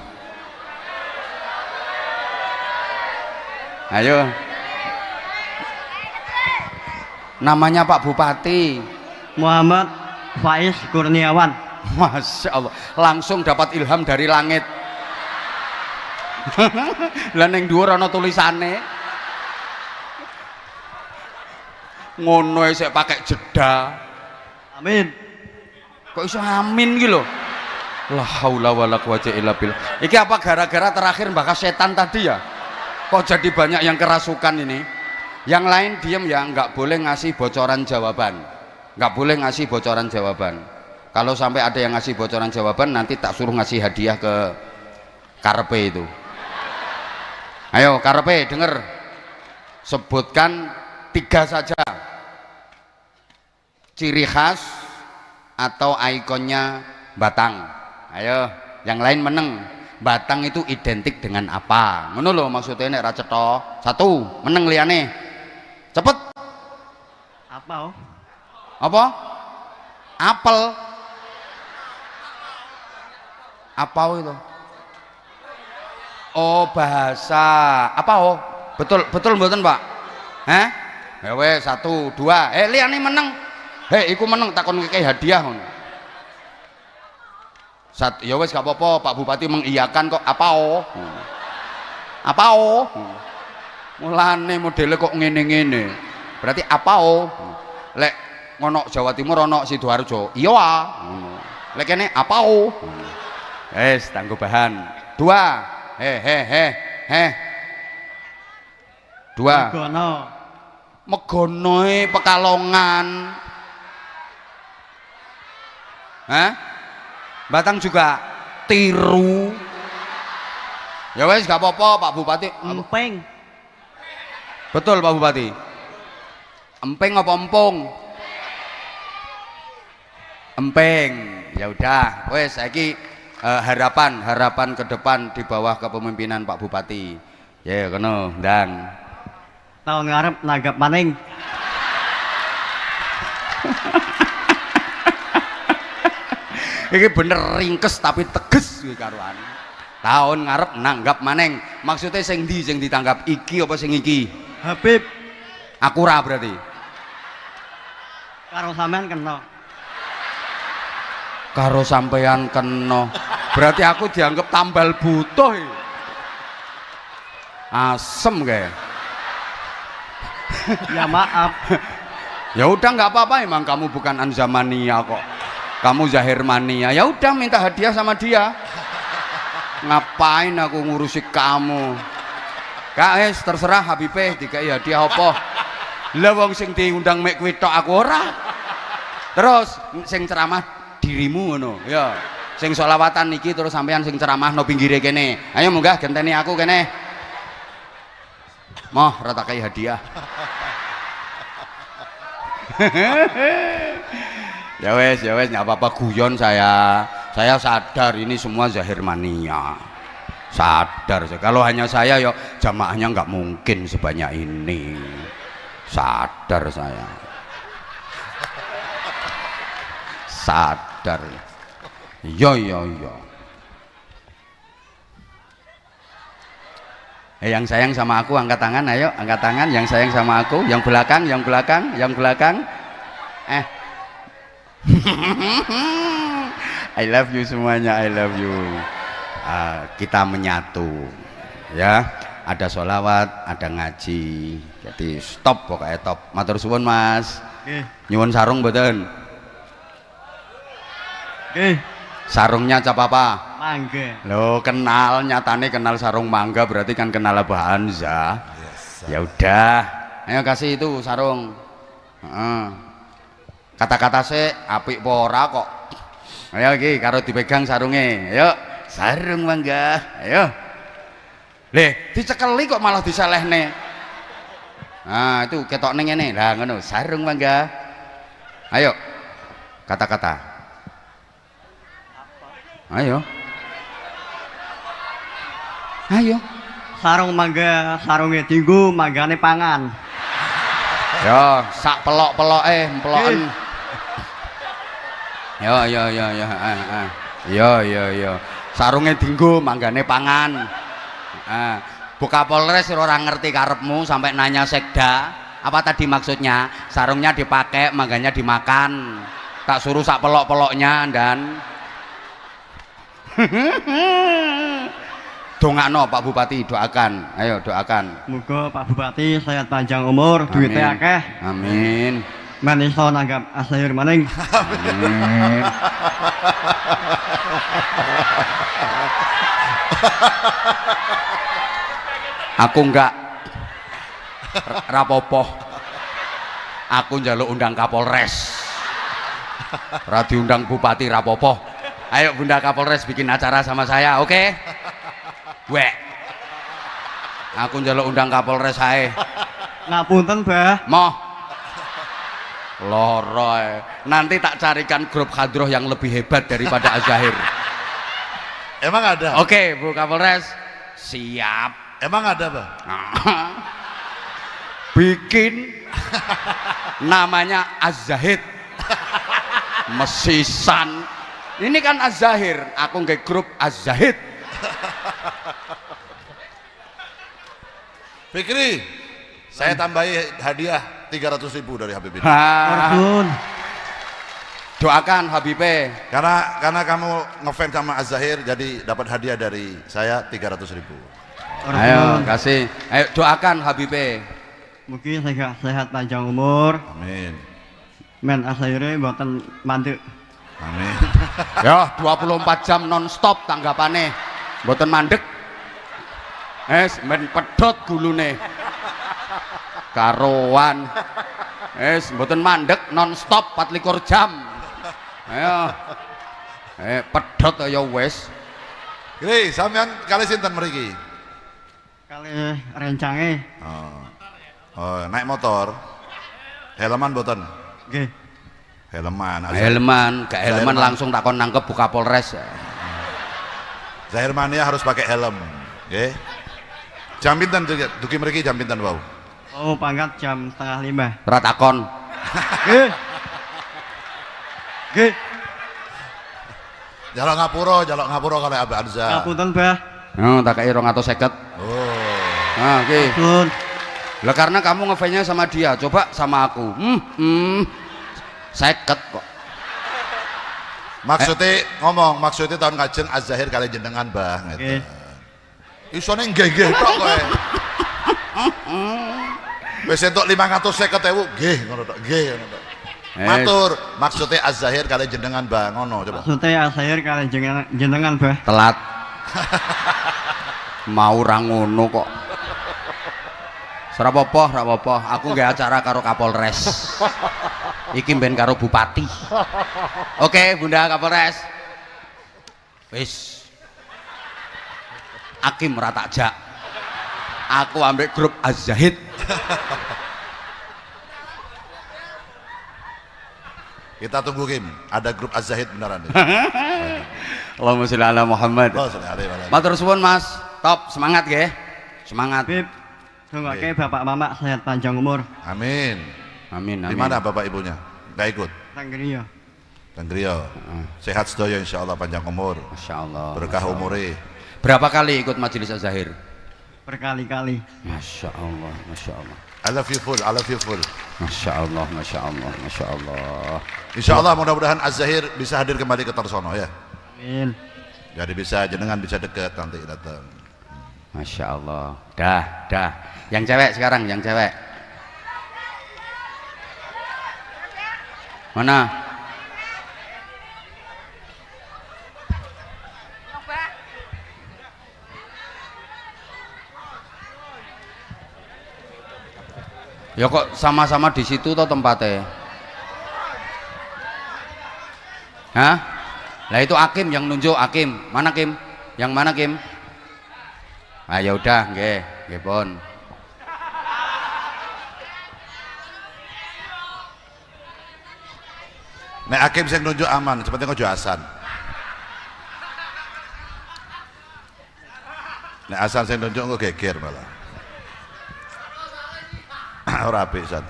Ayo. Namanya Pak Bupati
Muhammad Faiz Kurniawan.
Masya Allah, langsung dapat ilham dari langit. Lah ning dhuwur ana tulisane. Ngono sik pakai jeda.
Amin.
Kok iso amin iki lho. La haula wala quwata illa billah. Iki apa gara-gara terakhir bahas setan tadi ya? Kok jadi banyak yang kerasukan ini? Yang lain diem ya, nggak boleh ngasih bocoran jawaban. Nggak boleh ngasih bocoran jawaban. Kalau sampai ada yang ngasih bocoran jawaban nanti tak suruh ngasih hadiah ke karepe itu. Ayo karepe denger. Sebutkan 3 saja ciri khas atau ikonnya Batang. Ayo, yang lain meneng. Batang itu identik dengan apa? Ngono lho maksudnya nek ra cetha. 1, meneng liyane. Cepet.
Apa?
Apa? Apel. Apa itu? Oh, bahasa. Apa oh? Betul mboten, Pak? Hah? Ya wes 1, 2. Liyane meneng. Iku meneng takon ngekei hadiah ngono. Ya wes gak apa-apa, Pak Bupati mengiyakan kok. Apa oh? Apa oh? Mulane modele kok ngene-ngene. Berarti apa oh? Lek ngono Jawa Timur ono Sidoarjo. Iya ah. Lek kene apa oh? Wes tanggo bahan. 2. 2. Megonoe Pekalongan. Hah? Batang juga tiru. Ya wes gak apa-apa Pak Bupati.
Empeng.
Betul Pak Bupati. Empeng apa empung? Empeng. Ya udah, wes saiki harapan ke depan di bawah kepemimpinan Pak Bupati. Ya kono, ndang.
Tahun ngarep nanggap maning.
Iki bener ringkes tapi teges kuwi karuan. Tahun ngarep nanggap maneng. Maksudnya sing ndi sing ditanggap iki apa sing iki?
Habib.
Aku ra berarti.
Karo sampean kena.
Karo sampean kena. Berarti aku dianggap tambal butuh. Asem kayak.
Ya maaf.
Ya udah nggak apa-apa emang kamu bukan Anzamania kok. Kamu Zahir Mania. Ya udah minta hadiah sama dia. Ngapain aku ngurusi kamu? Guys, terserah Habibie dikai hadiah apa. Lah wong sing diundang mek kuwi tok aku ora. Terus sing ceramah dirimu ngono. Ya. Sing sholawatan niki terus sampean sing ceramah no pinggire kene. Ayo munggah genteni aku kene. Moh rata kai hadiah. Ya wes nggak apa-apa guyon saya sadar ini semua Zahir Mania, sadar kalau hanya saya ya jamaahnya nggak mungkin sebanyak ini, sadar saya, sadar. Yo yang sayang sama aku angkat tangan, ayo angkat tangan yang sayang sama aku, yang belakang I love you semuanya, I love you. Kita menyatu ya, ada sholawat, ada ngaji, jadi stop pokoknya top. Matur suwun Mas. Nyuwun sarung mboten? Sarungnya cap apa?
Mangga.
Lo kenal, nyatane kenal sarung mangga berarti kan kenal Abah Hamzah. Ya udah, ayo kasih itu sarung. Kata-kata sih apik pora kok. Ayo iki karo dipegang sarungnya. Ayo, sarung mangga. Ayo. Leh, dicekeli kok malah diselehne. Nah, itu ketok ning ngene. Lah ngono, sarung mangga. Ayo. Kata-kata. Ayo.
Sarung mangga, sarungnya tinggu, manggane pangan.
Ya, sak pelok-peloke, peloken. Yo. Sarungnya tinggu, manggane pangan. Buka Polres ora ngerti karepmu sampai nanya sekda. Apa tadi maksudnya? Sarungnya dipakai, mangganya dimakan. Tak suruh sak pelok-peloknya dan dongakno Pak Bupati, doakan. Ayo doakan.
Moga Pak Bupati sehat panjang umur, duitnya akeh.
Amin.
Men iso nanggap Zahir maning.
Amin. Aku enggak rapopo. Aku njaluk undang Kapolres. Ora diundang Bupati rapopo. Ayo Bunda Kapolres bikin acara sama saya, oke? Wek. Aku njaluk undang Kapolres ae.
Ngapunten, Bah.
Moh. Loroy. Nanti tak carikan grup hadroh yang lebih hebat daripada Az-Zahir.
Emang ada?
Oke, Bu Kapolres. Siap.
Emang ada, Bang?
Bikin namanya Az-Zahid. Mesisan. Ini kan Az-Zahir, aku nge grup Az-Zahid.
Fikri, saya tambahi hadiah 300.000 dari Habibie.
Doakan Habibie.
Karena kamu ngefans sama Az-Zahir, jadi dapat hadiah dari saya 300.000.
Ayo kasih, ayo doakan Habibie.
Mungkin sehat panjang umur.
Amin.
Men Zahir mboten mandek.
Amin.
Ya 24 jam non-stop tanggapane. Mboten mandek. Men pedhot gulune. Karoan. Mboten mandek non-stop 24 jam. Ayo. Pedhot ya wis.
Gini, sampean kali sinten mriki?
Kali rencange.
Oh, naik motor. Helman mboten?
Nggih.
Helman, gak helman langsung takon nangkep Bu Kapolres.
Zahir Mania harus pakai helm, nggih. Jam pinten dugi mriki jam pinten wau?
Oh, pangkat jam 4:30.
Ora takon.
Nggih.
Jaluk ngapura kali Abah Hamzah.
Ngapunten, Bah.
Tak kei 250.
Oh.
Nah, oke.
Pun.
Lah karena kamu ngefansnya sama dia, coba sama aku. 50 kok.
Maksudnya tahun ngajeng Az-Zahir kali jenengan, Bah, ngeten. Isone nggih-nggih tok kowe. Wis entuk 550.000, nggih ngono tok, nggih ngono tok. Matur, maksudnya Az-Zahir kali jenengan Bah ngono coba.
Maksudnya Az-Zahir kali jenengan Bah.
Telat. Mau ra ngono kok. Ora apa-apa, aku nggak acara karo Kapolres. Iki ben karo Bupati. Oke, Bunda Kapolres. Wis. Hakim ora tak jak. Aku ambek grup Az-Zahid.
Kita tunggu Kim, ada grup Az-Zahid beneran.
Allahumma sholli ala Muhammad. Matur suwun Mas. Top, semangat nggih. Semangat.
Bib, dongake Bapak Mama sehat panjang umur.
Amin.
Amin,
Di
amin.
mana Bapak Ibunya? Enggak ikut.
Tanggriya.
Tanggriya. Sehat sedaya insyaallah panjang umur.
Masyaallah.
Berkah umure.
Berapa kali ikut majelis Az-Zahir?
Berkali-kali.
Masya Allah, Masya Allah.
I love you full, I love you full.
Masya Allah, Masya Allah, Masya Allah.
Insyaallah mudah-mudahan Az-Zahir bisa hadir kembali ke Tarsono ya.
Amin.
Jadi bisa jenengan bisa dekat nanti datang.
Masya Allah. Dah. Yang cewek sekarang, yang cewek. Mana? Ya kok sama-sama di situ toh tempatnya? Hah? Lah itu Hakim yang nunjuk Hakim. Mana Kim? Yang mana Kim? Ah ya udah, nggih pun.
Nek Hakim sing nunjuk aman, seperti ngojo Hasan. Nek Hasan sing nunjuk engko geger malah. Ora apik San.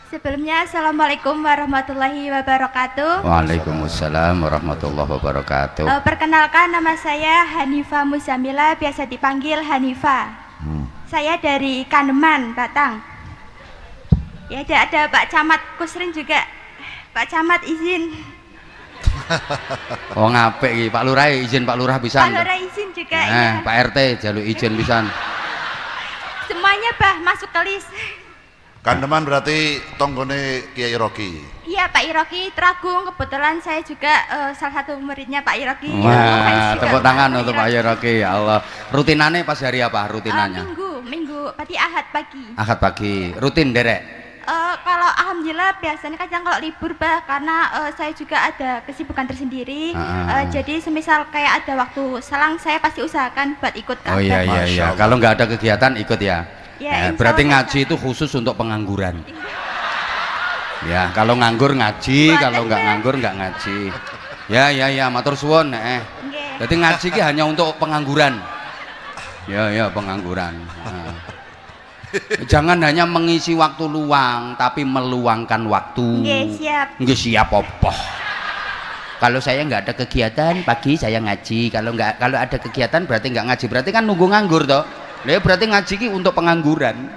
Sebelumnya Assalamualaikum warahmatullahi wabarakatuh.
Waalaikumsalam warahmatullahi wabarakatuh.
Perkenalkan nama saya Hanifa Muzamila, biasa dipanggil Hanifa. Saya dari Kaneman, Batang. Ya ada Pak Camat Kusrin juga. Pak Camat izin.
Oh ngapik iki, Pak Lurah izin Pak Lurah pisan.
Pak Lurah izin juga ya.
Pak RT jaluk izin pisan.
Semuanya Bah masuk ke list.
Kandeman berarti tonggone Kiai Roki.
Iya Pak Iroki Tragung, kebetulan saya juga salah satu muridnya Pak Iroki.
Wah, tepuk tangan untuk Pak Iroki, ya Allah. Rutinannya pas hari apa rutinannya?
Minggu, berarti Ahad pagi.
Ahad pagi, rutin derek?
Kalau alhamdulillah biasanya kadang kalau libur Bah, karena saya juga ada kesibukan tersendiri. Jadi semisal kayak ada waktu selang, saya pasti usahakan buat ikut.
Oh iya. Kalau nggak ada kegiatan ikut ya.
Ya,
berarti ngaji itu khusus untuk pengangguran. Ya, kalau nganggur ngaji, kalau nggak nganggur nggak ngaji. Ya, matur suwun. Jadi ngaji ki hanya untuk pengangguran. Ya, pengangguran. Jangan hanya mengisi waktu luang, tapi meluangkan waktu. Nggih siap apa. Kalau saya nggak ada kegiatan pagi saya ngaji. Kalau ada kegiatan berarti nggak ngaji. Berarti kan nunggu nganggur toh. Ya berarti ngaji ki untuk pengangguran.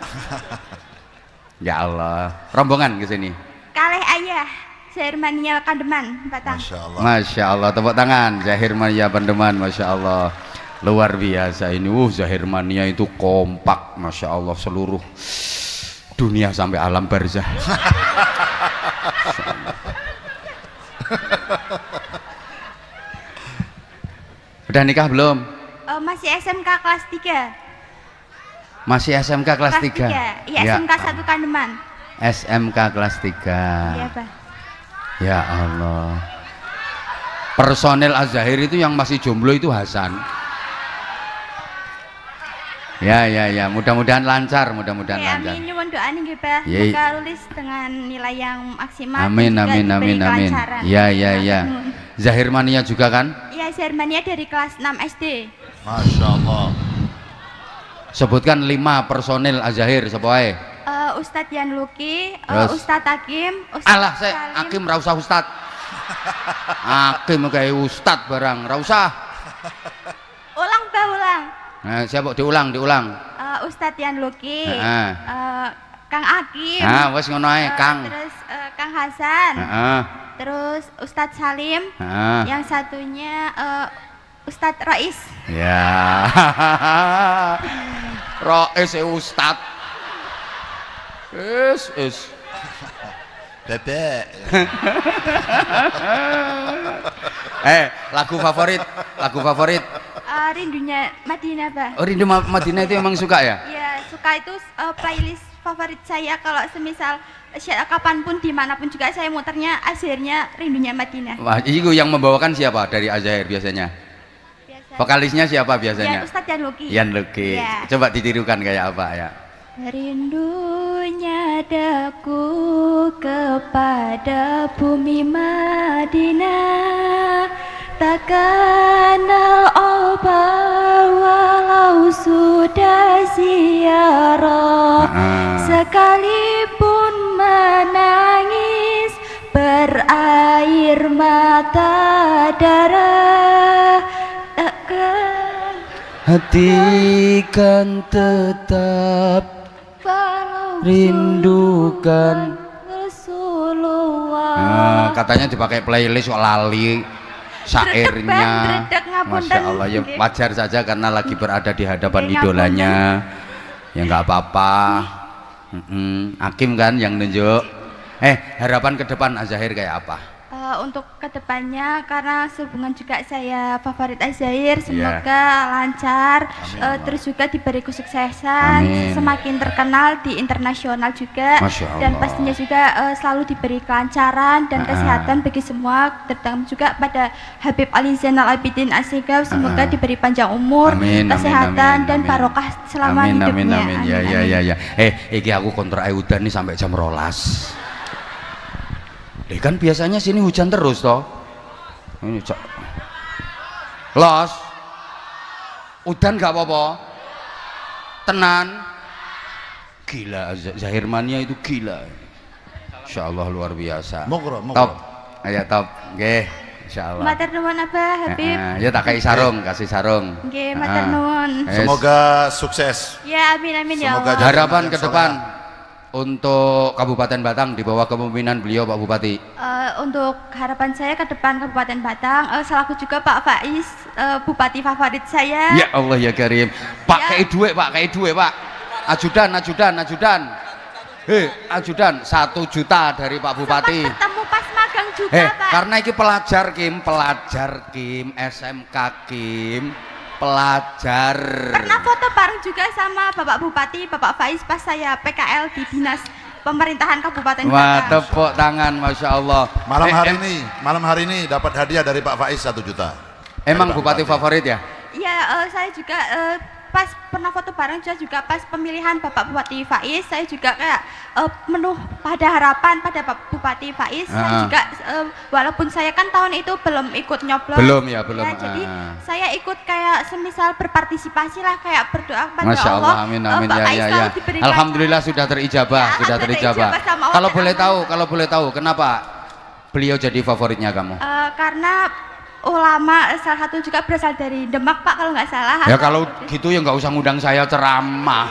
Ya Allah, rombongan ke sini.
Kalih ayah, Zahir Mania Kandeman, Batang.
Masya Allah, tepuk tangan Zahir Mania Pandeman, Masya Allah. Luar biasa ini, Zahir Mania itu kompak, Masya Allah, seluruh dunia sampai alam barzah. Udah nikah belum?
Masih SMK kelas 3.
Masih SMK kelas 3?
Iya, SMK 1 Kandeman.
SMK kelas 3.
Iya Pak.
Ya Allah. Personel Az-Zahir itu yang masih jomblo itu Hasan. Ya, mudah-mudahan lancar, mudah-mudahan lancar.
Amin, nyuwun doa nih Pak. Semoga lulus dengan nilai yang maksimal.
Amin. Ya. Zahir Mania juga kan?
Iya, Zahir Mania dari kelas 6 SD.
Masya Allah.
Sebutkan 5 personil Az-Zahir sepoe.
Ustadz Yan Luki, Ustadz Hakim,
Alah, saya Hakim ra usah Ustadz. Hakim kayak Ustadz barang, ra usah.
Ulang.
Nah, siapa diulang.
Ustadz Yan Luki, Kang Hakim.
Nah, wes ngono ae, Kang.
Terus Kang Hasan. Terus Ustadz Salim. Yang satunya Ustadz Rais.
Ya. Rais Ustadz. Is.
Bebek.
Lagu favorit.
Rindunya Madinah, Pak.
Oh, Rindu Madinah itu emang suka ya?
Ya, suka itu playlist favorit saya kalau semisal kapanpun dimanapun juga saya muternya akhirnya Rindunya Madinah.
Wah, itu yang membawakan siapa dari Azahir biasanya?
Biasa.
Vokalisnya siapa
Ya,
biasanya?
Ustadz Yan Luki.
Yan Luki.
Ya.
Coba ditirukan kayak apa ya?
Rindunya daku kepada bumi Madinah, tak kenal obat walau sudah ziarah, sekalipun menangis berair mata darah, takkan
Hati kan tetap
walau
rindukan.
Rasulullah.
Katanya dipakai playlist kok lali syairnya.
Dredeg, ngapunten.
Masya Allah, ya
Nggih.
wajar saja karena lagi berada di hadapan
Nggih,
idolanya. Ya nggak apa-apa. Hakim kan yang nunjuk. Harapan ke depan Azahir kayak apa?
Untuk kedepannya karena sehubungan juga saya favorit Azahir, semoga lancar, terus juga diberi kesuksesan,
Amin.
semakin terkenal di internasional juga,
Masya Allah.
dan pastinya juga selalu diberi kelancaran dan kesehatan bagi semua, terutama juga pada Habib Ali Zainal Abidin Asegaf, semoga diberi panjang umur,
Amin,
kesehatan
amin,
dan
amin.
barokah selama
Amin,
hidupnya.
amin. Ya. Iki aku kontra udan nih sampai jam 12. Kan biasanya sini hujan terus toh. Ini los. Udan gak apa-apa. Tenan. Gila, Zahir Mania itu gila. Insya Allah luar biasa.
Mokro.
Top. Ayo top. Nggih, insya Allah.
Matur nuwun Abah Habib.
Ya tak kasih sarung,
Nggih, matur nuwun.
Semoga sukses.
Ya, amin ya
Semoga
Allah.
Harapan
yang
ke depan untuk Kabupaten Batang di bawah kepemimpinan beliau Pak Bupati.
Untuk harapan saya ke depan Kabupaten Batang, selaku juga Pak Faiz, Bupati favorit saya.
Ya Allah ya Karim. Pak
Ya.
kayak duit Pak. Ajudan. Ajudan 1 juta dari Pak Bupati.
Sempat ketemu pas magang juga Pak.
Karena ini pelajar Kim, SMK Kim, pelajar.
Pernah foto bareng juga sama Bapak Bupati, Bapak Faiz pas saya PKL di Dinas Pemerintahan Kabupaten
Wah,
Batang.
tepuk tangan, Masya Allah.
Malam hari ini dapat hadiah dari Pak Faiz 1 juta.
Emang
Dari Pak
Bupati favorit ya?
Ya, saya juga pas pernah foto bareng juga pas pemilihan Bapak Bupati Faiz, saya juga kayak menuh pada harapan pada Bapak Bupati Faiz. Saya juga walaupun saya kan tahun itu belum ikut nyoblos.
Belum.
Jadi saya ikut kayak semisal berpartisipasi lah, kayak berdoa kepada
Masya Allah, amin.
Pak Faiz
Ya.
selalu diberikan-
Alhamdulillah sudah terijabah,
Ya,
sudah terijabah.
sama Allah.
Kalau boleh tahu, kenapa beliau jadi favoritnya kamu?
Karena ulama salah satu juga berasal dari Demak Pak kalau nggak salah.
Ya kalau gitu ya nggak usah ngundang saya ceramah.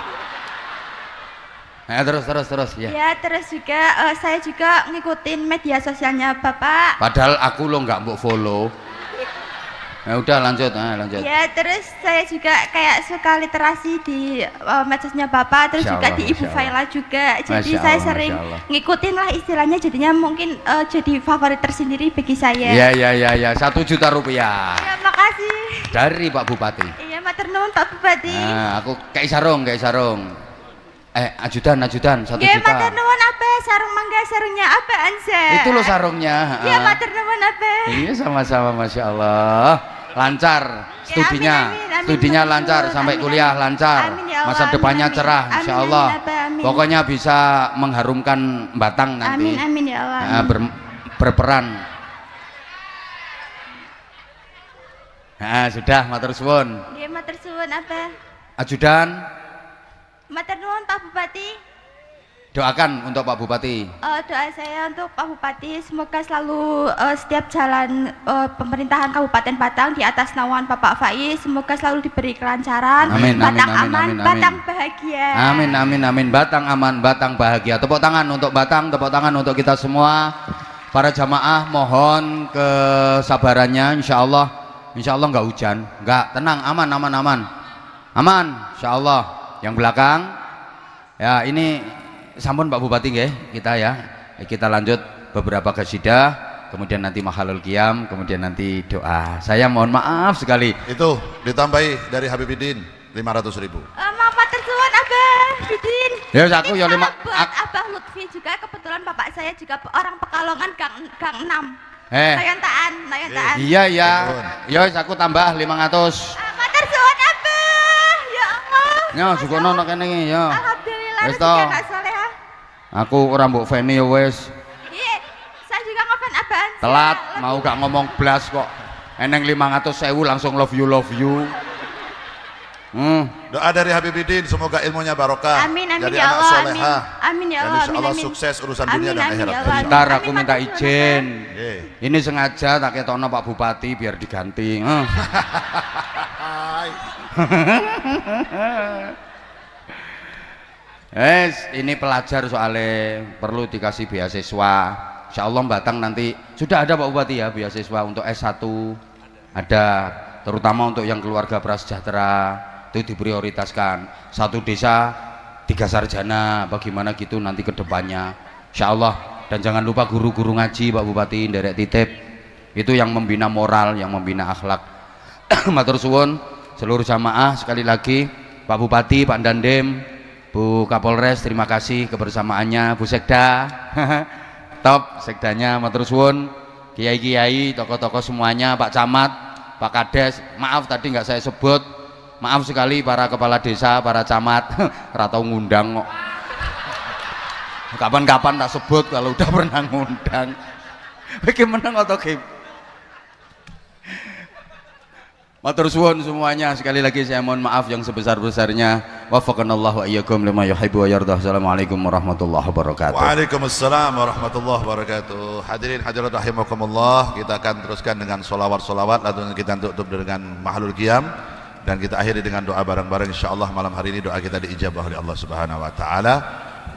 Terus ya.
Ya, terus juga saya juga ngikutin media sosialnya Bapak.
Padahal aku lo nggak mau follow. Ya udah lanjut.
Ya, terus saya juga kayak suka literasi di medsosnya Bapak, terus
Masya
juga
Allah,
di Ibu
Masya
Faila juga. Jadi
Masya
saya
Allah,
sering
Masya Allah.
ngikutin lah istilahnya, jadinya mungkin jadi favorit tersendiri bagi saya.
Ya. 1 juta rupiah
Ya, makasih.
dari Pak Bupati.
Iya, matur nuwun Pak Bupati.
Nah, aku kayak sarung. Ajudan 1
Nggih,
juta.
matur nuwun apa sarung mangga sarungnya apa Ansa?
Itu lo sarungnya.
Iya, matur nuwun apa?
Iya sama-sama, Masya Allah. Lancar studinya,
amin,
studinya
matur
lancar
nuwun,
sampai
amin,
kuliah
amin.
lancar,
Amin, ya Allah,
masa
amin,
depannya
amin.
cerah,
Amin,
Insya
amin,
Allah.
Abah, amin.
Pokoknya bisa mengharumkan Batang nanti.
Amin ya Allah.
Nah, berperan. Nah, sudah, matur suwun.
Nggih, matur suwun apa?
Ajudan,
Matur nuwun Pak Bupati.
doakan untuk Pak Bupati.
Doa saya untuk Pak Bupati semoga selalu setiap jalan pemerintahan Kabupaten Batang di atas naungan Bapak Faiz semoga selalu diberi kelancaran.
Amin,
Batang
amin,
aman,
amin, amin.
Batang bahagia.
Amin. Batang aman, Batang bahagia. Tepuk tangan untuk Batang, tepuk tangan untuk kita semua. Para jamaah mohon kesabarannya, insya Allah nggak hujan, nggak, tenang, aman, insya Allah. Yang belakang, ya ini sampun Pak Bupati nggih, kita ya. Kita lanjut beberapa qasidah, kemudian nanti mahalul qiyam, kemudian nanti doa. Saya mohon maaf sekali.
Itu ditambahi dari Habibidin 500.000.
Matur suwun Abah Bidin.
Ya aku ya lima.
Buat Abah Lutfi juga, kebetulan bapak saya juga orang Pekalongan Gang 6. Layantaan.
Iya. Ya aku tambah 500.
Matur suwun Abah. Ya Allah.
Ya sukono nek kene iki ya.
Alhamdulillah
Wis
rezeki
to.
anak solehah.
Aku ora mbok feni ya wis.
Iya, saya juga ngefan Abah.
Telat mau gak ngomong blas kok. Eneng 500.000 langsung love you.
Doa dari Habibidin semoga ilmunya barokah.
Amin
jadi
ya
anak
Allah.
solehah.
Amin ya
Dan
Allah.
insya Allah
Amin.
sukses urusan dunia dan
Amin,
akhirat.
ya Allah.
Bentar aku
Amin,
minta
matur suwun,
izin.
Nggih.
Ini sengaja tak ketokno Pak Bupati biar diganti. Ini pelajar soalnya perlu dikasih beasiswa. Insya Allah Batang nanti sudah ada Pak Bupati ya beasiswa untuk S1 ada, terutama untuk yang keluarga prasejahtera itu diprioritaskan. Satu desa 3 sarjana, bagaimana gitu nanti ke depannya. Insya Allah. Dan jangan lupa guru-guru ngaji Pak Bupati nderek titip. Itu yang membina moral, yang membina akhlak. Matur suwun seluruh jamaah, sekali lagi Pak Bupati, Pak Dandim, Bu Kapolres, terima kasih kebersamaannya. Bu Sekda top sekdanya, matur suwun. Kiai-kiai, tokoh-tokoh semuanya, Pak Camat, Pak Kades, maaf tadi nggak saya sebut, maaf sekali para kepala desa, para camat ratau ngundang kok. Kapan-kapan tak sebut kalau udah pernah ngundang. Bagaimana ngotot game? Matur suwun semuanya, sekali lagi saya mohon maaf yang sebesar-besarnya. Wafaqanallahu wa iyyakum lima yuhibbu wa yardah. Assalamualaikum warahmatullahi wabarakatuh.
Waalaikumsalam warahmatullahi wabarakatuh. Hadirin hadirat rahimakumullah, kita akan teruskan dengan solawat-solawat, lalu kita tutup dengan mahalul qiyam, dan kita akhiri dengan doa bareng-bareng. Insyaallah malam hari ini doa kita diijabah oleh Allah Subhanahu wa taala.